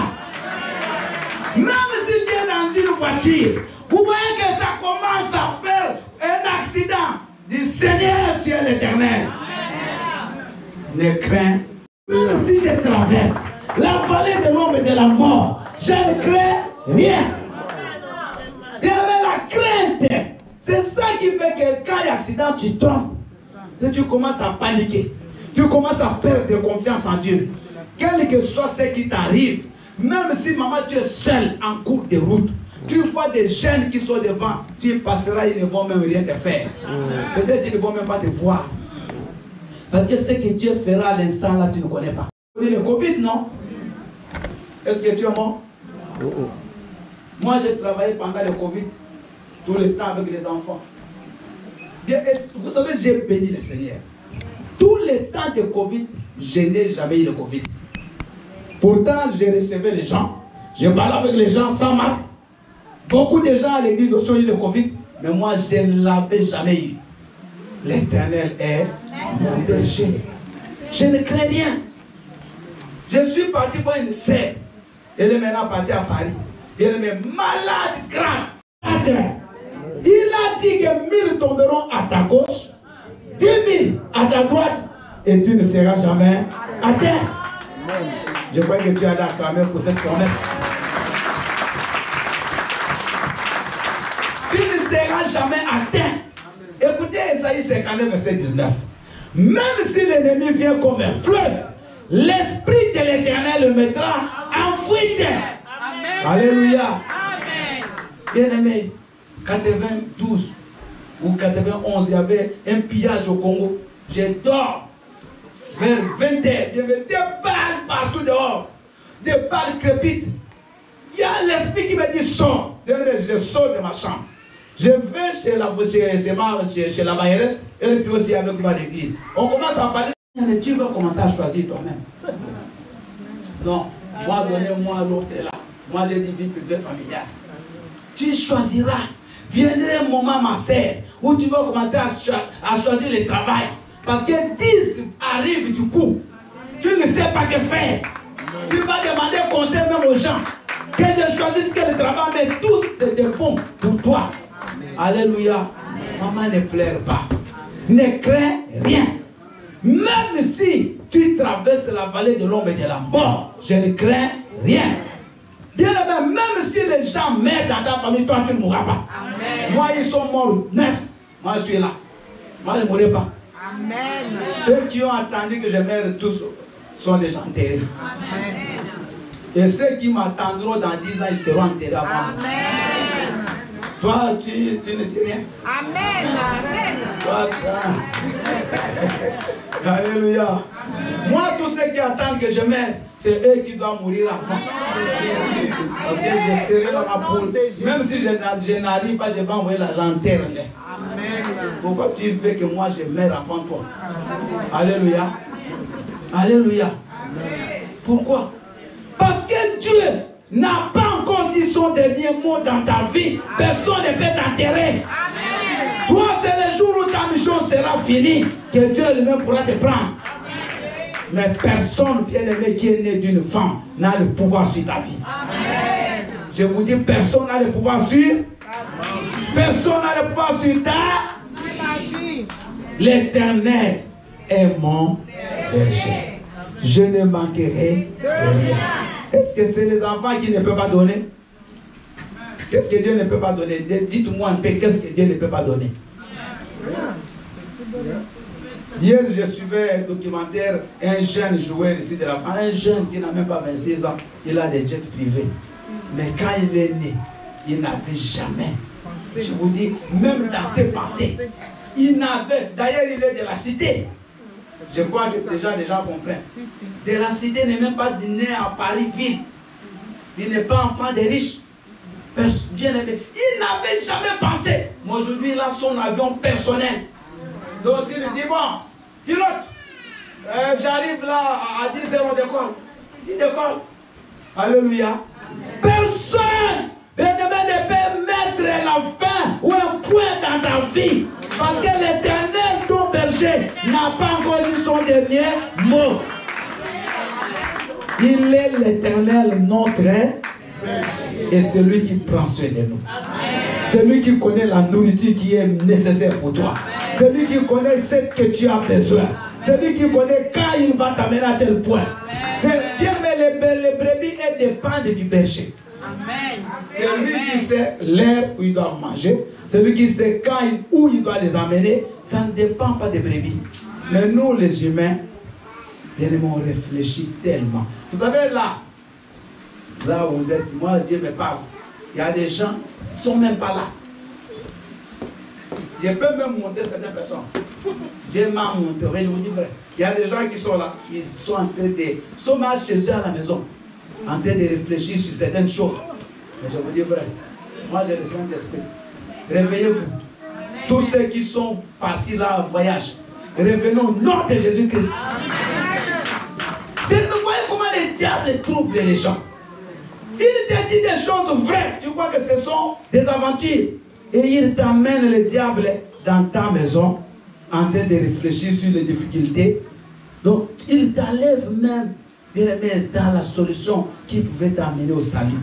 Même si tu es dans une voiture, vous voyez que ça commence à faire un accident. Dis Seigneur, tu es l'Éternel. Ne crains. Même si je traverse la vallée de l'ombre et de la mort, je ne crains rien. Il y avait la crainte. C'est ça qui fait que quand il y a accident, tu tombes. Et tu commences à paniquer. Tu commences à perdre de confiance en Dieu. Quel que soit ce qui t'arrive, même si maman tu es seul en cours de route, tu vois des jeunes qui sont devant, tu passeras, ils ne vont même rien te faire. Peut-être ils ne vont même pas te voir. Parce que ce que Dieu fera à l'instant là, tu ne connais pas. Le Covid, non? Est-ce que tu es mort? Moi, j'ai travaillé pendant le Covid, tout le temps avec les enfants. Bien, vous savez, j'ai béni le Seigneur. Tout le temps de Covid, je n'ai jamais eu le Covid. Pourtant, j'ai recevais les gens. Je parlais avec les gens sans masque. Beaucoup de gens à l'église ont eu le Covid, mais moi, je ne l'avais jamais eu. L'Éternel est mon berger. Je ne crains rien. Je suis parti pour une sœur. Elle est maintenant partie à Paris. Elle est malade grave. Il a dit que 1000 tomberont à ta gauche, 10 000 à ta droite, et tu ne seras jamais à terre. Je crois que tu as acclamé pour cette promesse. Tu ne seras jamais à terre. Écoutez Esaïe 59, verset 19. Même si l'ennemi vient comme un fleuve, l'Esprit de l'Éternel le mettra en fuite. Amen. Alléluia. Bien aimé, 92 ou 91, il y avait un pillage au Congo. Je dors vers 20h. Il y avait des balles partout dehors. Des balles crépites. Il y a l'esprit qui me dit sors. Je sors de ma chambre. Je vais chez la mairesse et puis aussi avec moi à l'église. On commence à parler. Mais tu vas commencer à choisir toi-même. Non, moi donnez-moi l'autre là. Moi j'ai dit vie privée familiale. Tu choisiras. Viendrait un moment, ma sœur, où tu vas commencer à choisir le travail. Parce que 10 arrivent du coup. Tu ne sais pas que faire. Tu vas demander conseil même aux gens. Que je choisisse que le travail, mais tous c'est bon pour toi. Alléluia. Maman, ne pleure pas. Ne crains rien. Même si tu traverses la vallée de l'ombre et de la mort, je ne crains rien. Bien aimé, même si les gens meurent dans ta famille, toi tu ne mourras pas. Amen. Moi, ils sont morts 9. Moi, je suis là. Moi, je ne mourrai pas. Amen. Ceux qui ont attendu que je meure tous sont déjà enterrés. Amen. Et ceux qui m'attendront dans 10 ans, ils seront enterrés avant. Amen. Toi, tu ne dis rien. Amen. Toi, alléluia. Amen. Moi, tous ceux qui attendent que je meure, c'est eux qui doivent mourir avant. Parce que je serai dans ma poule. Même si je n'arrive pas, je vais envoyer l'argent en terre. Amen. Pourquoi tu veux que moi je meure avant toi? Alléluia. Alléluia. Pourquoi? Parce que Dieu n'a pas encore dit son dernier mot dans ta vie. Personne ne peut t'enterrer. Toi, c'est le jour où ta mission sera finie que Dieu lui-même pourra te prendre. Mais personne, bien aimé, qui est né d'une femme n'a le pouvoir sur ta vie. Amen. Je vous dis, personne n'a le pouvoir sur. Personne n'a le pouvoir sur ta vie. L'Éternel est mon berger. Je ne manquerai de rien. Est-ce que c'est les enfants qui ne peuvent pas donner? Qu'est-ce que Dieu ne peut pas donner? Dites-moi un peu, qu'est-ce que Dieu ne peut pas donner? Hier, je suivais un documentaire, un jeune joueur ici de la France, un jeune qui n'a même pas 26 ans, il a des jets privés. Mais quand il est né, il n'avait jamais, je vous dis, même dans ses pensées, il n'avait, d'ailleurs il est de la cité. Je crois que déjà les gens comprennent. De la cité n'est même pas né à Paris-Ville. Il n'est pas enfant des riches. Bien aimé. Il n'avait jamais pensé. Mais aujourd'hui, il a son avion personnel. Donc il dit, bon, pilote, j'arrive là à 10 heures, on décolle. Il décolle. Alléluia. Personne ne peut mettre la fin ou un point dans ta vie. Parce que l'Éternel, ton berger, n'a pas encore dit son dernier mot. Il est l'Éternel, notre et celui qui prend soin de nous. Celui qui connaît la nourriture qui est nécessaire pour toi. Celui qui connaît ce que tu as besoin. Celui qui connaît quand il va t'amener à tel point. C'est bien, mais les brebis, elles dépendent du berger. C'est lui qui sait l'heure où il doit manger. C'est lui qui sait quand où il doit les amener. Ça ne dépend pas des brebis. Mais nous, les humains, bien aimés, on réfléchit tellement. Vous savez, là où vous êtes, moi, Dieu me parle. Il y a des gens qui ne sont même pas là. Je peux même monter certaines personnes. Dieu m'a montré, je vous dis vrai. Il y a des gens qui sont là, ils sont en train de... sont mal chez eux à la maison, en train de réfléchir sur certaines choses. Mais je vous dis vrai, moi j'ai le Saint-Esprit. Réveillez-vous. Tous ceux qui sont partis là en voyage, revenons au nom de Jésus-Christ. Vous voyez comment les diables troublent les gens. Il te dit des choses vraies. Tu crois que ce sont des aventures. Et il t'amène le diable dans ta maison en train de réfléchir sur les difficultés. Donc, il t'enlève même, bien aimé, dans la solution qui pouvait t'amener au salut.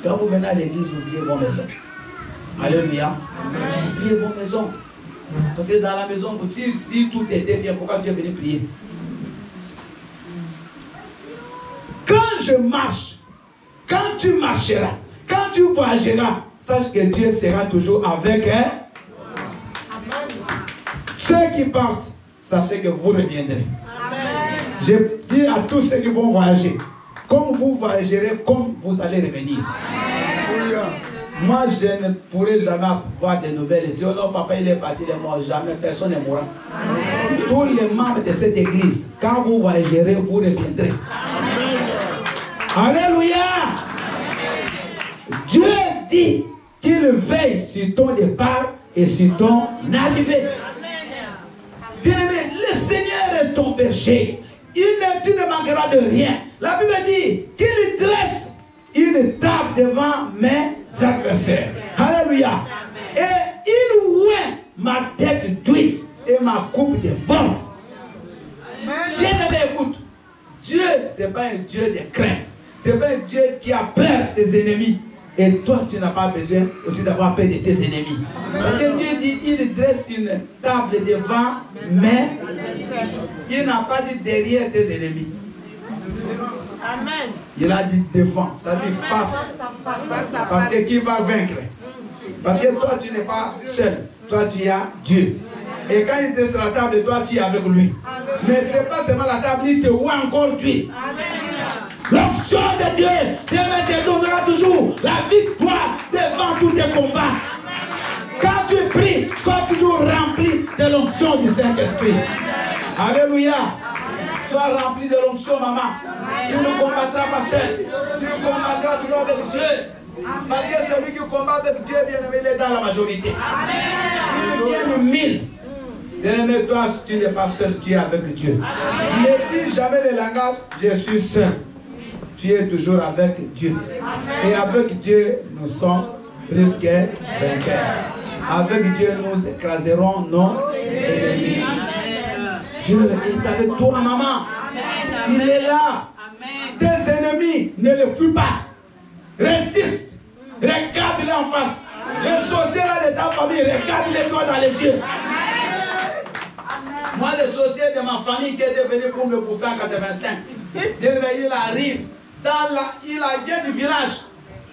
Quand vous venez à l'église, oubliez vos maisons. Alléluia. Oubliez vos maisons. Parce que dans la maison, si tout était bien, pourquoi Dieu est venu prier? Quand je marche, quand tu marcheras, quand tu voyageras, sache que Dieu sera toujours avec ceux qui partent. Sachez que vous reviendrez. Amen. Je dis à tous ceux qui vont voyager, comme vous voyagerez, comme vous allez revenir. Amen. Moi, je ne pourrai jamais avoir des nouvelles. Si oh non, papa il est parti, il est mort, jamais personne ne mourra. Amen. Tous les membres de cette église, quand vous voyagerez, vous reviendrez. Amen. Alléluia. Dieu dit qu'il veille sur ton départ et sur ton arrivée. Bien-aimé, le Seigneur est ton berger. Tu ne manqueras de rien. La Bible dit qu'il dresse une table devant mes adversaires. Alléluia. Et il oint ma tête d'huile et ma coupe de bonne. Bien-aimé, écoute. Dieu, ce n'est pas un Dieu de crainte. Ce n'est pas un Dieu qui a peur des ennemis. Et toi, tu n'as pas besoin aussi d'avoir peur de tes ennemis. Parce que Dieu dit, il dresse une table devant, mais il n'a pas dit derrière tes ennemis. Amen. Il a dit devant, ça dit face. Parce que qui va vaincre? Parce que toi, tu n'es pas seul. Toi, tu as Dieu. Et quand il dresse la table de toi, tu es avec lui. Mais ce n'est pas seulement la table, il te voit encore Dieu. L'onction de Dieu te donnera toujours la victoire devant tous tes combats. Quand tu pries, sois toujours rempli de l'onction du Saint-Esprit. Alléluia. Sois rempli de l'onction, maman. Tu ne combattras pas seul. Tu combattras toujours avec Dieu. Parce que celui qui combat avec Dieu, bien aimé, il est dans la majorité. Il vient de 1000. Bien aimé, toi, tu n'es pas seul, tu es avec Dieu. Ne dis jamais le langage, je suis seul. Tu es toujours avec Dieu. Et avec Dieu, nous sommes plus que vainqueurs. Avec Dieu, nous écraserons nos ennemis. Dieu est avec toi, maman. Il est là. Tes ennemis, ne les fuis pas. Résiste. Regarde-les en face. Les sorciers de ta famille, regarde-les toi dans les yeux. Moi, le sorcier de ma famille qui est devenu pour me bouffer en 85, il arrive. Il a gagné du village.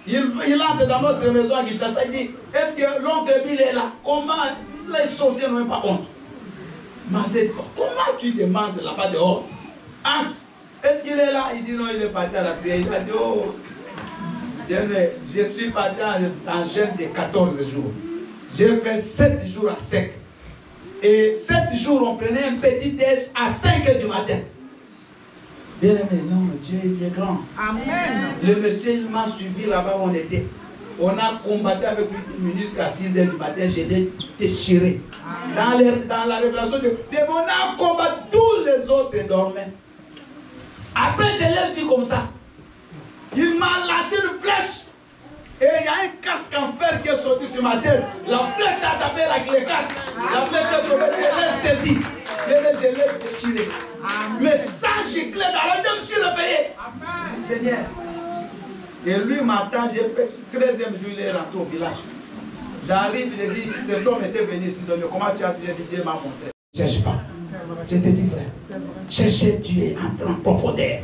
Il entre dans notre maison à Kinshasa. Il dit, est-ce que l'oncle Bill est là? Comment les sorciers n'ont pas honte? Mais comment tu demandes là-bas dehors? Entre. Est-ce qu'il est là? Il dit non, il est parti à la prière. Il a dit, oh, je suis parti en jeûne de 14 jours. J'ai fait 7 jours à sec. Et 7 jours, on prenait un petit déj à 5 h du matin. Bien aimé, non, Dieu il est grand. Amen. Le monsieur il m'a suivi là-bas où on était. On a combattu avec lui jusqu'à 6 h du matin. Je l'ai déchiré. Dans la révélation de Dieu, on a combattu, tous les autres dormaient. Après, je l'ai vu comme ça. Il m'a lancé une flèche. Et il y a un casque en fer qui est sorti sur ma tête. La flèche a tapé avec le casque. La flèche est tombée, je l'ai saisie. Je l'ai déchiré. Mais ça giclait dans la tête, je me suis réveillé. Seigneur. Et lui m'attend, j'ai fait 13e jour, il est rentré au village. J'arrive, je dis, cet homme était venu ici, donc comment tu as su? J'ai dit, Dieu m'a montré. Ne cherche pas. Je te dis, frère, cherchez Dieu en profondeur.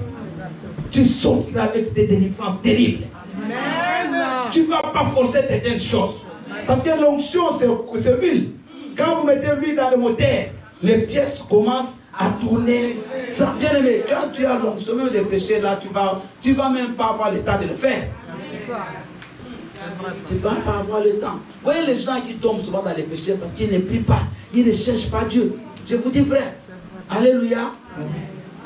Tu sortiras avec des délivrances terribles. Tu ne vas pas forcer certaines choses. Parce que l'onction, c'est l'huile. Quand vous mettez l'huile dans le moteur, les pièces commencent à tourner. Bien aimé, quand tu as l'onction, même les péchés là, tu vas même pas avoir le temps de le faire. Tu ne vas pas avoir le temps. Vous voyez les gens qui tombent souvent dans les péchés parce qu'ils ne prient pas, ils ne cherchent pas Dieu. Je vous dis, frère, alléluia.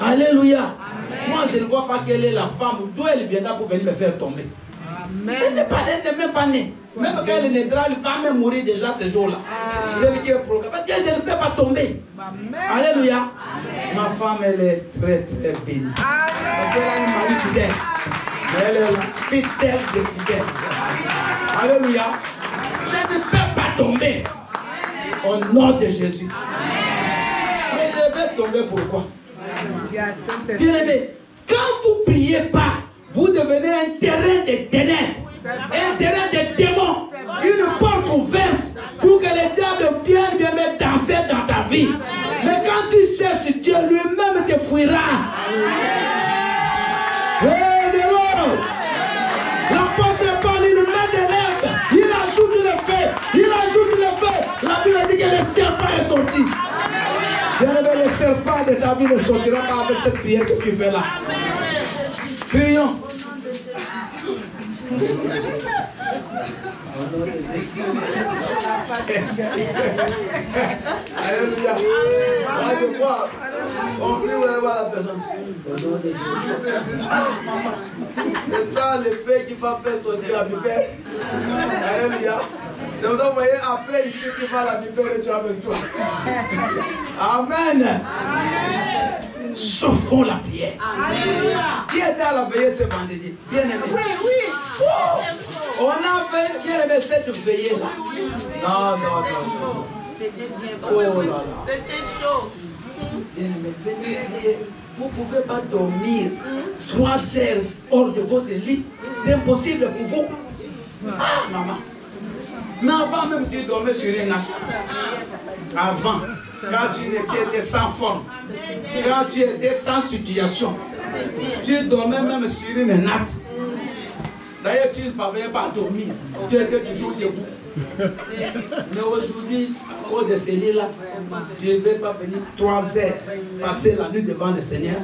Alléluia. Amen. Moi, je ne vois pas quelle est la femme, d'où elle viendra pour venir me faire tomber. Amen. Elle n'est même pas née. Même quand elle naîtra, elle va même mourir déjà ce jour-là. C'est lui qui est programmé. Parce que je ne peux pas tomber. Amen. Alléluia. Amen. Ma femme, elle est très très bénie. Amen. Parce qu'elle a une mari fidèle. Mais elle est fidèle de fidèle. Alléluia. Je ne peux pas tomber. Au nom de Jésus. Amen. Mais je vais tomber pourquoi? Bien aimé, quand vous ne priez pas, vous devenez un terrain de ténèbres, un terrain de démons, une porte ouverte pour que les diables viennent danser dans ta vie. Mais quand tu cherches Dieu, lui-même te fuira. L'apôtre Paul, il met des lèvres, il ajoute le feu, il ajoute le feu. La Bible dit que le serpent est sorti. Bien aimé, le serpent de ta vie ne sortira pas avec cette prière que tu fais là. Prions. Alléluia. On prie, vous allez voir la personne. C'est ça l'effet qui va faire sortir la vipère. Alléluia. C'est pour ça que vous voyez, après ici, tu vas la vipère et tu es avec toi. Amen. Amen. Chauffons la prière. Alléluia. Qui était à la veillée ce vendredi? Bien aimé. Oui, oui. Oh. On a fait, bien aimé, cette veillée là. Non. C'était bien bon. C'était chaud. Bien aimé, venez. Vous ne pouvez pas dormir 3 heures hors de votre lit. C'est impossible pour vous. Ah, maman. Mais avant même, tu dormais sur une natte. Avant, quand tu étais sans forme, quand tu étais sans situation, tu dormais même sur une natte. D'ailleurs, tu ne parvenais pas à dormir. Tu étais toujours debout. Mais aujourd'hui, à cause de ces lits-là, tu ne vais pas venir 3 heures passer la nuit devant le Seigneur.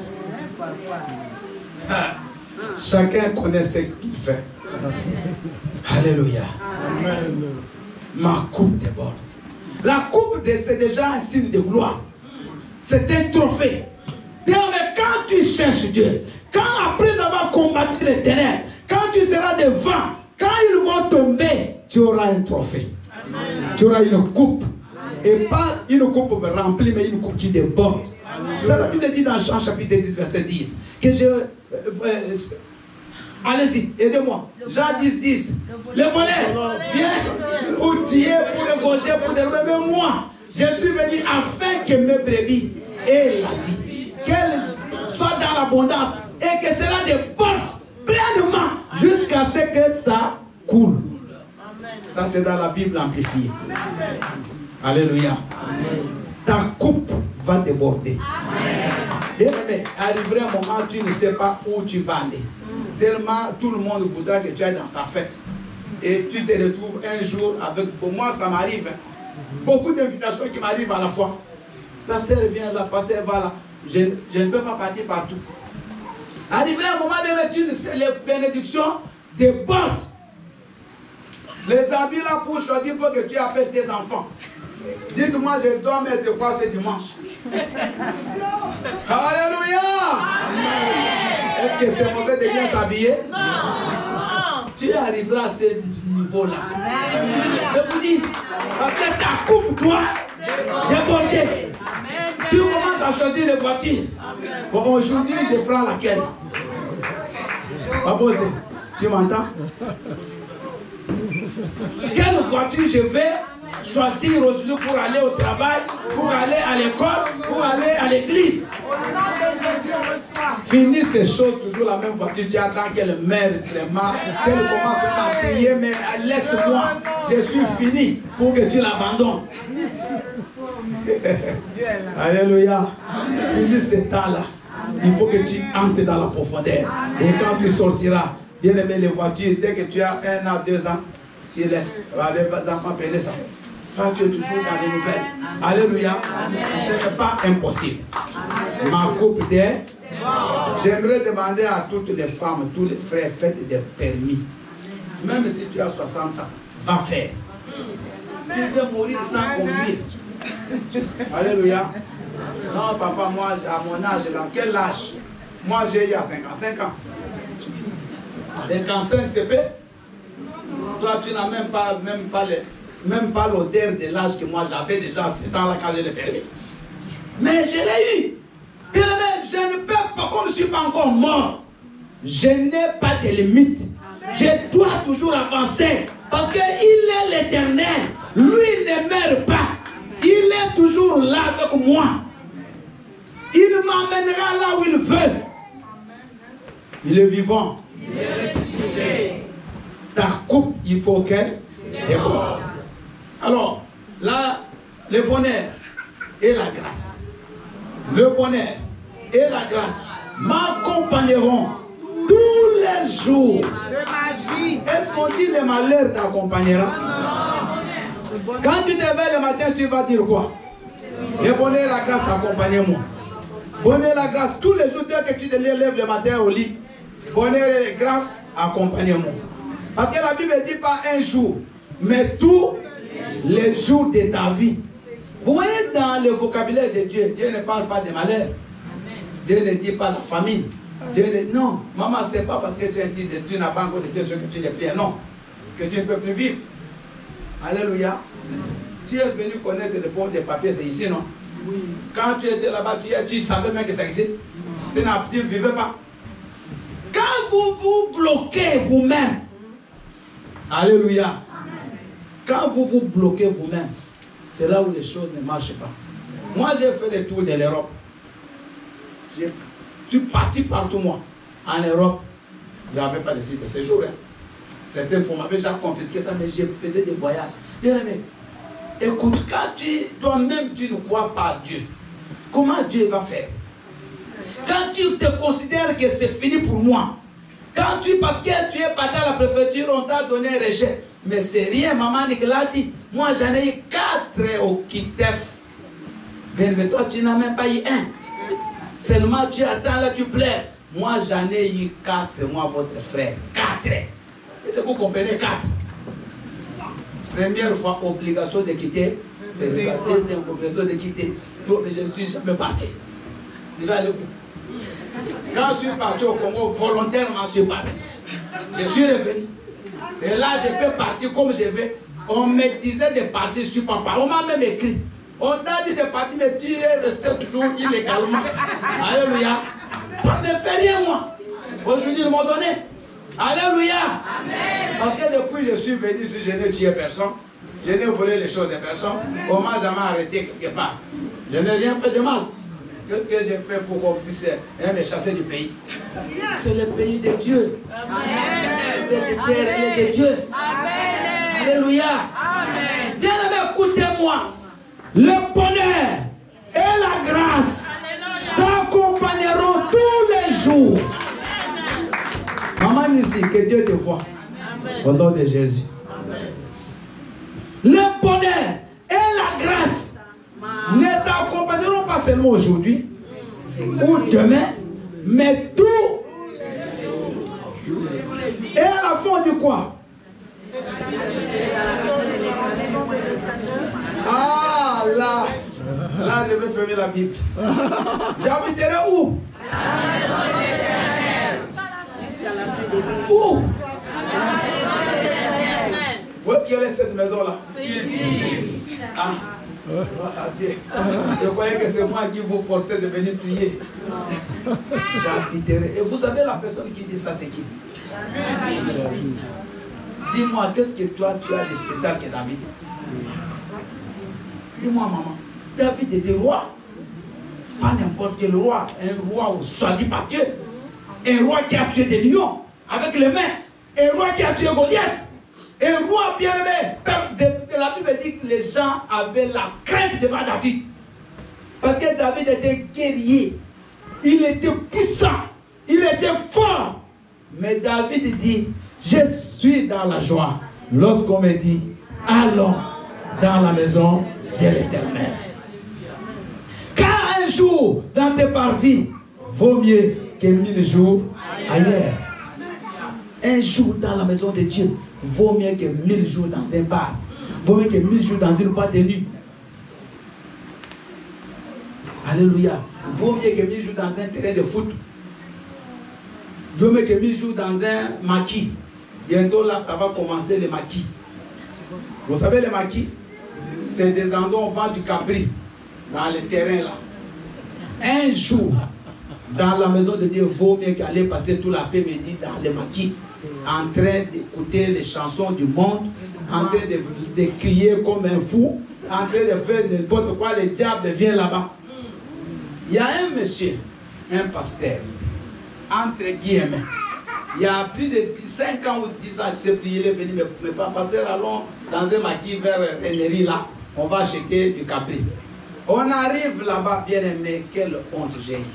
Chacun connaît ce qu'il fait. Alléluia. Amen. Ma coupe déborde. La coupe, c'est déjà un signe de gloire. C'est un trophée. Bien, mais quand tu cherches Dieu, quand après avoir combattu les ténèbres, quand tu seras devant, quand ils vont tomber, tu auras un trophée. Amen. Tu auras une coupe. Et pas une coupe remplie, mais une coupe qui déborde. Ça, la Bible dit dans Jean chapitre 10, verset 10, que allez-y, aidez-moi. Jean 10, 10. Le voleur vient pour tuer, pour égorger, pour dérober. Mais moi, je suis venu afin que mes brebis aient la vie. Qu'elles soient dans l'abondance et que cela déborde pleinement jusqu'à ce que ça coule. Ça, c'est dans la Bible amplifiée. Alléluia. Ta coupe va déborder. Bien aimé, arriverait un moment où tu ne sais pas où tu vas aller. Tellement tout le monde voudra que tu ailles dans sa fête. Et tu te retrouves un jour avec... Pour moi, ça m'arrive. Beaucoup d'invitations qui m'arrivent à la fois. Pasteur vient là, pasteur va là. Je ne peux pas partir partout. Arrivé un moment de mettre les bénédictions débordent. Les habits là pour choisir, il faut que tu appelles tes enfants. Dites-moi, je dois mettre quoi ce dimanche? Alléluia! Est-ce que c'est mauvais de bien s'habiller? Non! Tu arriveras à ce niveau-là. Je vous dis, parce que ta coupe doit déborder. Tu commences à choisir les voitures. Bon, aujourd'hui, je prends laquelle? Pas tu m'entends? Quelle voiture je vais choisir aujourd'hui pour aller au travail, pour aller à l'école, pour aller à l'église? Finis ces choses, toujours la même voiture. Tu attends qu'elle meure vraiment, qu'elle commence à prier, mais laisse-moi, je suis fini pour que tu l'abandonnes. Alléluia. Finis ce temps-là. Il faut que tu entres dans la profondeur. Et quand tu sortiras, bien aimé, les voitures, dès que tu as 1 an, 2 ans, tu laisses. Les enfants payer ça. Quand tu es toujours dans les nouvelles. Alléluia. Ce n'est pas impossible. Ma coupe d'air. J'aimerais demander à toutes les femmes, tous les frères, faites des permis. Même si tu as 60 ans, va faire. Tu veux mourir sans conduire. Alléluia. Non, papa, moi, à mon âge, dans quel âge? Moi, j'ai eu à 55 ans. 55 CP. Toi, tu n'as même pas l'odeur de l'âge que moi j'avais déjà à 7 ans là quand j'ai le permis. Mais je l'ai eu. Je ne peux pas, comme je ne suis pas encore mort, je n'ai pas de limite. Je dois toujours avancer. Parce qu'il est l'éternel. Lui ne meurt pas. Il est toujours là avec moi. Il m'emmènera là où il veut. Il est vivant. Il est ressuscité. Ta coupe, il faut qu'elle déborde. Alors, là, le bonheur et la grâce. Le bonheur et la grâce m'accompagneront tous les jours de ma vie. Est-ce qu'on dit le malheur t'accompagnera? Quand tu te réveilles le matin, tu vas dire quoi? Le bonheur et la grâce accompagnez-moi. Bonheur et la grâce, tous les jours dès que tu te lèves le matin au lit, bonheur et la grâce accompagnez-moi. Parce que la Bible ne dit pas un jour, mais tous les jours de ta vie. Vous voyez dans le vocabulaire de Dieu, Dieu ne parle pas de malheur. Dieu ne dit pas la famine. Dieu ne... Non, maman, ce n'est pas parce que tu n'as pas encore de ce que tu n'es plus un homme, que tu ne peux plus vivre. Alléluia. Tu es venu connaître le bon des papiers, c'est ici, non? Oui. Quand tu étais là-bas, tu savais même que ça existe. Tu ne vivais pas. Quand vous vous bloquez vous-même, alléluia. Quand vous vous bloquez vous-même, c'est là où les choses ne marchent pas. Moi, j'ai fait le tour de l'Europe. Je suis parti partout, moi. En Europe, je n'avais pas de titre de séjour. Hein. Certaines fois, m'avaient déjà confisqué ça, mais je faisais des voyages. Bien aimé, écoute, quand toi-même, tu ne crois pas à Dieu, comment Dieu va faire? Quand tu te considères que c'est fini pour moi, parce que tu es parti à la préfecture, on t'a donné un rejet. Mais c'est rien, maman Nicolas dit, moi j'en ai eu 4 au Kitef. Mais toi tu n'as même pas eu 1. Seulement tu attends là, tu pleures. Moi j'en ai eu 4, moi votre frère. 4. Est-ce que vous comprenez 4? Première fois, obligation de quitter. Deuxième, obligation de quitter. Je ne suis jamais parti. Je vais aller où? Quand je suis parti au Congo, volontairement je suis parti. Je suis revenu. Et là, je peux partir comme je veux. On me disait de partir, je ne suis pas parti. On m'a même écrit. On t'a dit de partir, mais tu es resté toujours illégalement. Alléluia. Ça ne me fait rien, moi. Aujourd'hui, ils m'ont donné. Alléluia. Amen. Parce que depuis que je suis venu ici, je n'ai tué personne. Je n'ai volé les choses de personne. On ne m'a jamais arrêté quelque part. Je n'ai rien fait de mal. Qu'est-ce que j'ai fait pour qu'on puisse me chasser du pays? C'est le pays de Dieu. Cette terre, elle est de Dieu. Amen. Alléluia. Amen. Bien aimé, écoutez-moi. Le bonheur et la grâce t'accompagneront tous les jours. Maman ici, que Dieu te voie. Au nom de Jésus. Amen. Le bonheur et la grâce ne t'accompagneront seulement aujourd'hui ou demain, mais tout. Et à la fin, on dit quoi? Ah là, là je vais fermer la Bible. J'habiterai où? Où? Où est-ce qu'elle est cette maison-là? Ah. Je croyais que c'est moi qui vous forçais de venir prier. J'habiterai. Et vous savez la personne qui dit ça, c'est qui? Dis-moi, qu'est-ce que toi tu as de spécial que David? Dis-moi, maman. David était roi. Pas n'importe quel roi. Un roi choisi par Dieu. Un roi qui a tué des lions avec les mains. Un roi qui a tué Goliath. Un roi bien-aimé. La Bible dit que les gens avaient la crainte devant David. Parce que David était guerrier. Il était puissant. Il était fort. Mais David dit, je suis dans la joie lorsqu'on me dit, allons dans la maison de l'Éternel. Car un jour dans tes parvis vaut mieux que 1000 jours ailleurs. Un jour dans la maison de Dieu vaut mieux que 1000 jours dans un bar. Vaut mieux que 1000 jours dans une boîte de nuit. Alléluia. Vaut mieux que 1000 jours dans un terrain de foot. Vaut mieux que 1000 jours dans un maquis. Bientôt là, ça va commencer les maquis. Vous savez les maquis? C'est des endroits où on vend du cabri. Dans les terrains là. Un jour dans la maison de Dieu vaut mieux qu'aller passer tout l'après-midi dans les maquis, en train d'écouter les chansons du monde, en train de crier comme un fou, en train de faire n'importe quoi. Le diable vient là-bas. Il y a un monsieur, un pasteur, entre guillemets, il y a plus de 5 ans ou 10 ans, je sais plus, il est venu, mais pas pasteur, allons dans un maquis vers Rennery là, on va acheter du cabri. On arrive là-bas, bien aimé, quelle honte j'ai eu.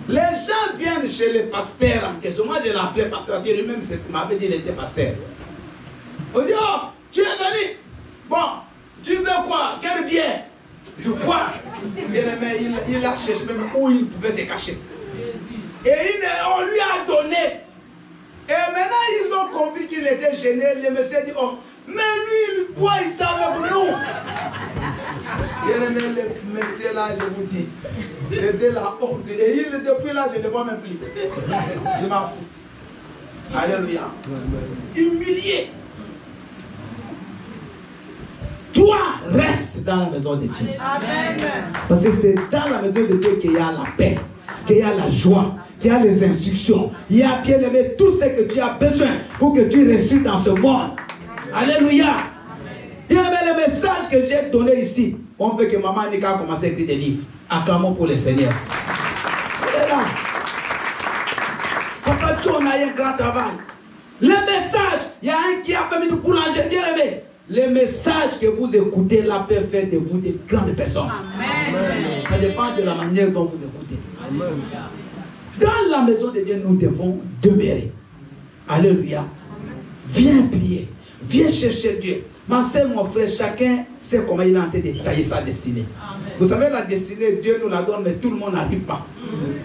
Les gens viennent chez le pasteur en question. Moi, je l'appelais pasteur, parce que lui-même m'avait dit qu'il était pasteur. On dit, oh, tu es venu. Bon, tu veux quoi? Quelle bière? Du quoi? Bien aimé, il a cherché même où il pouvait se cacher. Et on lui a donné. Et maintenant, ils ont compris qu'il était gêné. Le monsieur dit, oh, mais lui, il boit, il savait que nous. Bien aimé, le monsieur là, je vous dis, c'était la honte. Et depuis là, je ne le vois même plus. Je m'en fous. Alléluia. Humilié. Toi, reste dans la maison de Dieu. Amen. Parce que c'est dans la maison de Dieu qu'il y a la paix, qu'il y a la joie, qu'il y a les instructions. Il y a bien aimé tout ce que tu as besoin pour que tu réussisses dans ce monde. Alléluia. Bien aimé, le message que j'ai donné ici, on veut que maman Nika commence à écrire des livres. Acclamons pour le Seigneur. Elle est là. Papa, tu en as un grand travail. Le message, il y a un qui a fait une boulanger, bien aimé. Les messages que vous écoutez là peuvent faire de vous des grandes personnes. Amen. Ça dépend de la manière dont vous écoutez. Amen. Dans la maison de Dieu, nous devons demeurer. Alléluia. Viens prier. Viens chercher Dieu. Ma soeur, mon frère, chacun sait comment il est en train de tailler sa destinée. Amen. Vous savez, la destinée, Dieu nous la donne, mais tout le monde n'arrive pas. Amen.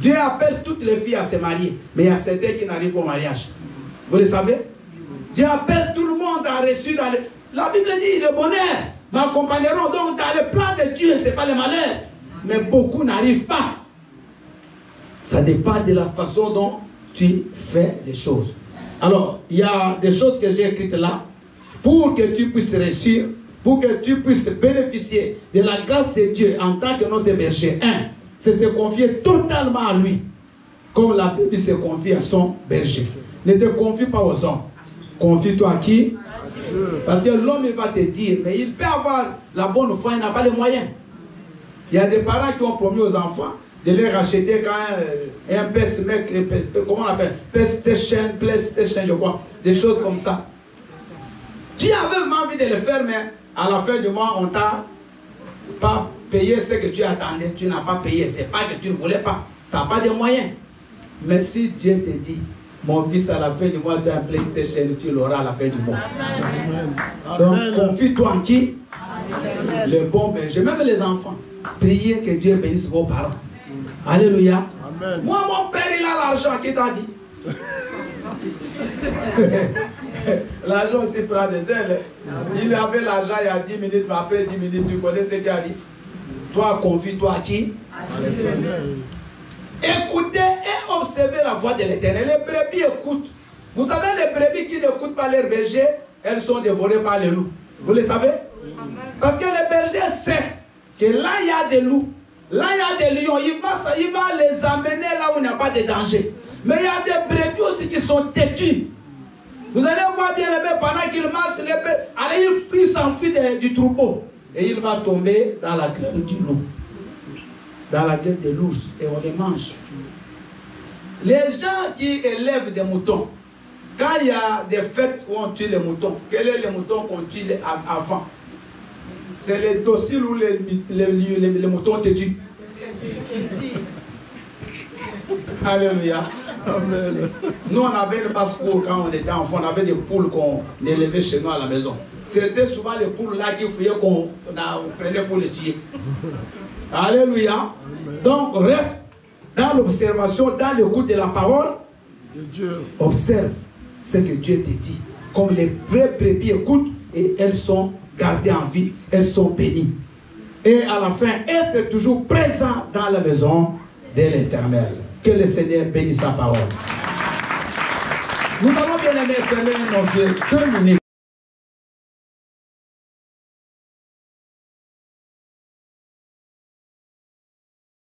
Dieu appelle toutes les filles à se marier, mais il y a certains qui n'arrivent pas au mariage. Vous le savez? Dieu appelle tout le monde à reçu dans le... La Bible dit, le bonheur m'accompagneront. Donc, dans le plan de Dieu, ce n'est pas le malheur. Mais beaucoup n'arrivent pas. Ça dépend de la façon dont tu fais les choses. Alors, il y a des choses que j'ai écrites là pour que tu puisses réussir, pour que tu puisses bénéficier de la grâce de Dieu en tant que notre berger. Un, c'est se confier totalement à lui, comme la Bible se confie à son berger. Ne te confie pas aux hommes. Confie-toi à qui? Parce que l'homme il va te dire, mais il peut avoir la bonne foi, il n'a pas les moyens. Il y a des parents qui ont promis aux enfants de les racheter quand un pacemaker, comment on appelle, PlayStation, je crois, des choses comme ça. Tu avais vraiment envie de le faire, mais à la fin du mois, on t'a pas payé ce que tu attendais, tu n'as pas payé, c'est pas que tu ne voulais pas, tu n'as pas de moyens. Mais si Dieu te dit, mon fils, à la fin du mois, tu as un PlayStation, tu l'auras à la fin du mois. Amen. Donc, confie-toi en qui? Le bon berger, même les enfants. Priez que Dieu bénisse vos parents. Alléluia. Amen. Moi, mon père, il a l'argent, qui t'a dit? L'argent aussi prend des ailes. Il avait l'argent il y a 10 minutes, mais après 10 minutes, tu connais ce qui arrive. Toi, confie-toi à qui? Écoutez et observez la voix de l'Éternel. Les brebis écoutent. Vous savez, les brebis qui n'écoutent pas leur berger, elles sont dévorées par les loups. Vous le savez? Parce que le berger sait que là, il y a des loups. Là, il y a des lions. Il va les amener là où il n'y a pas de danger. Mais il y a des brebis aussi qui sont têtus. Vous allez voir bien les bébés pendant qu'ils marchent, les bébés, allez, il s'enfuit du troupeau. Et il va tomber dans la gueule du loup. Dans la gueule de l'ours. Et on les mange. Les gens qui élèvent des moutons, quand il y a des fêtes où on tue les moutons, quels sont les moutons qu'on tue avant? C'est les dociles ou les moutons têtus? Alléluia. Amen. Nous, on avait une basse-cour quand on était enfant, on avait des poules qu'on élevait chez nous à la maison. C'était souvent les poules là qui fouillaient qu'on prenait pour les tuer. Alléluia. Donc, reste dans l'observation, dans l'écoute de la parole De Dieu. Observe ce que Dieu te dit. Comme les vraies brebis écoutent et elles sont gardées en vie, elles sont bénies. Et à la fin, être toujours présent dans la maison de l'Éternel. Que le Seigneur bénisse sa parole. Nous allons bien aimer fermer nos yeux 2 minutes.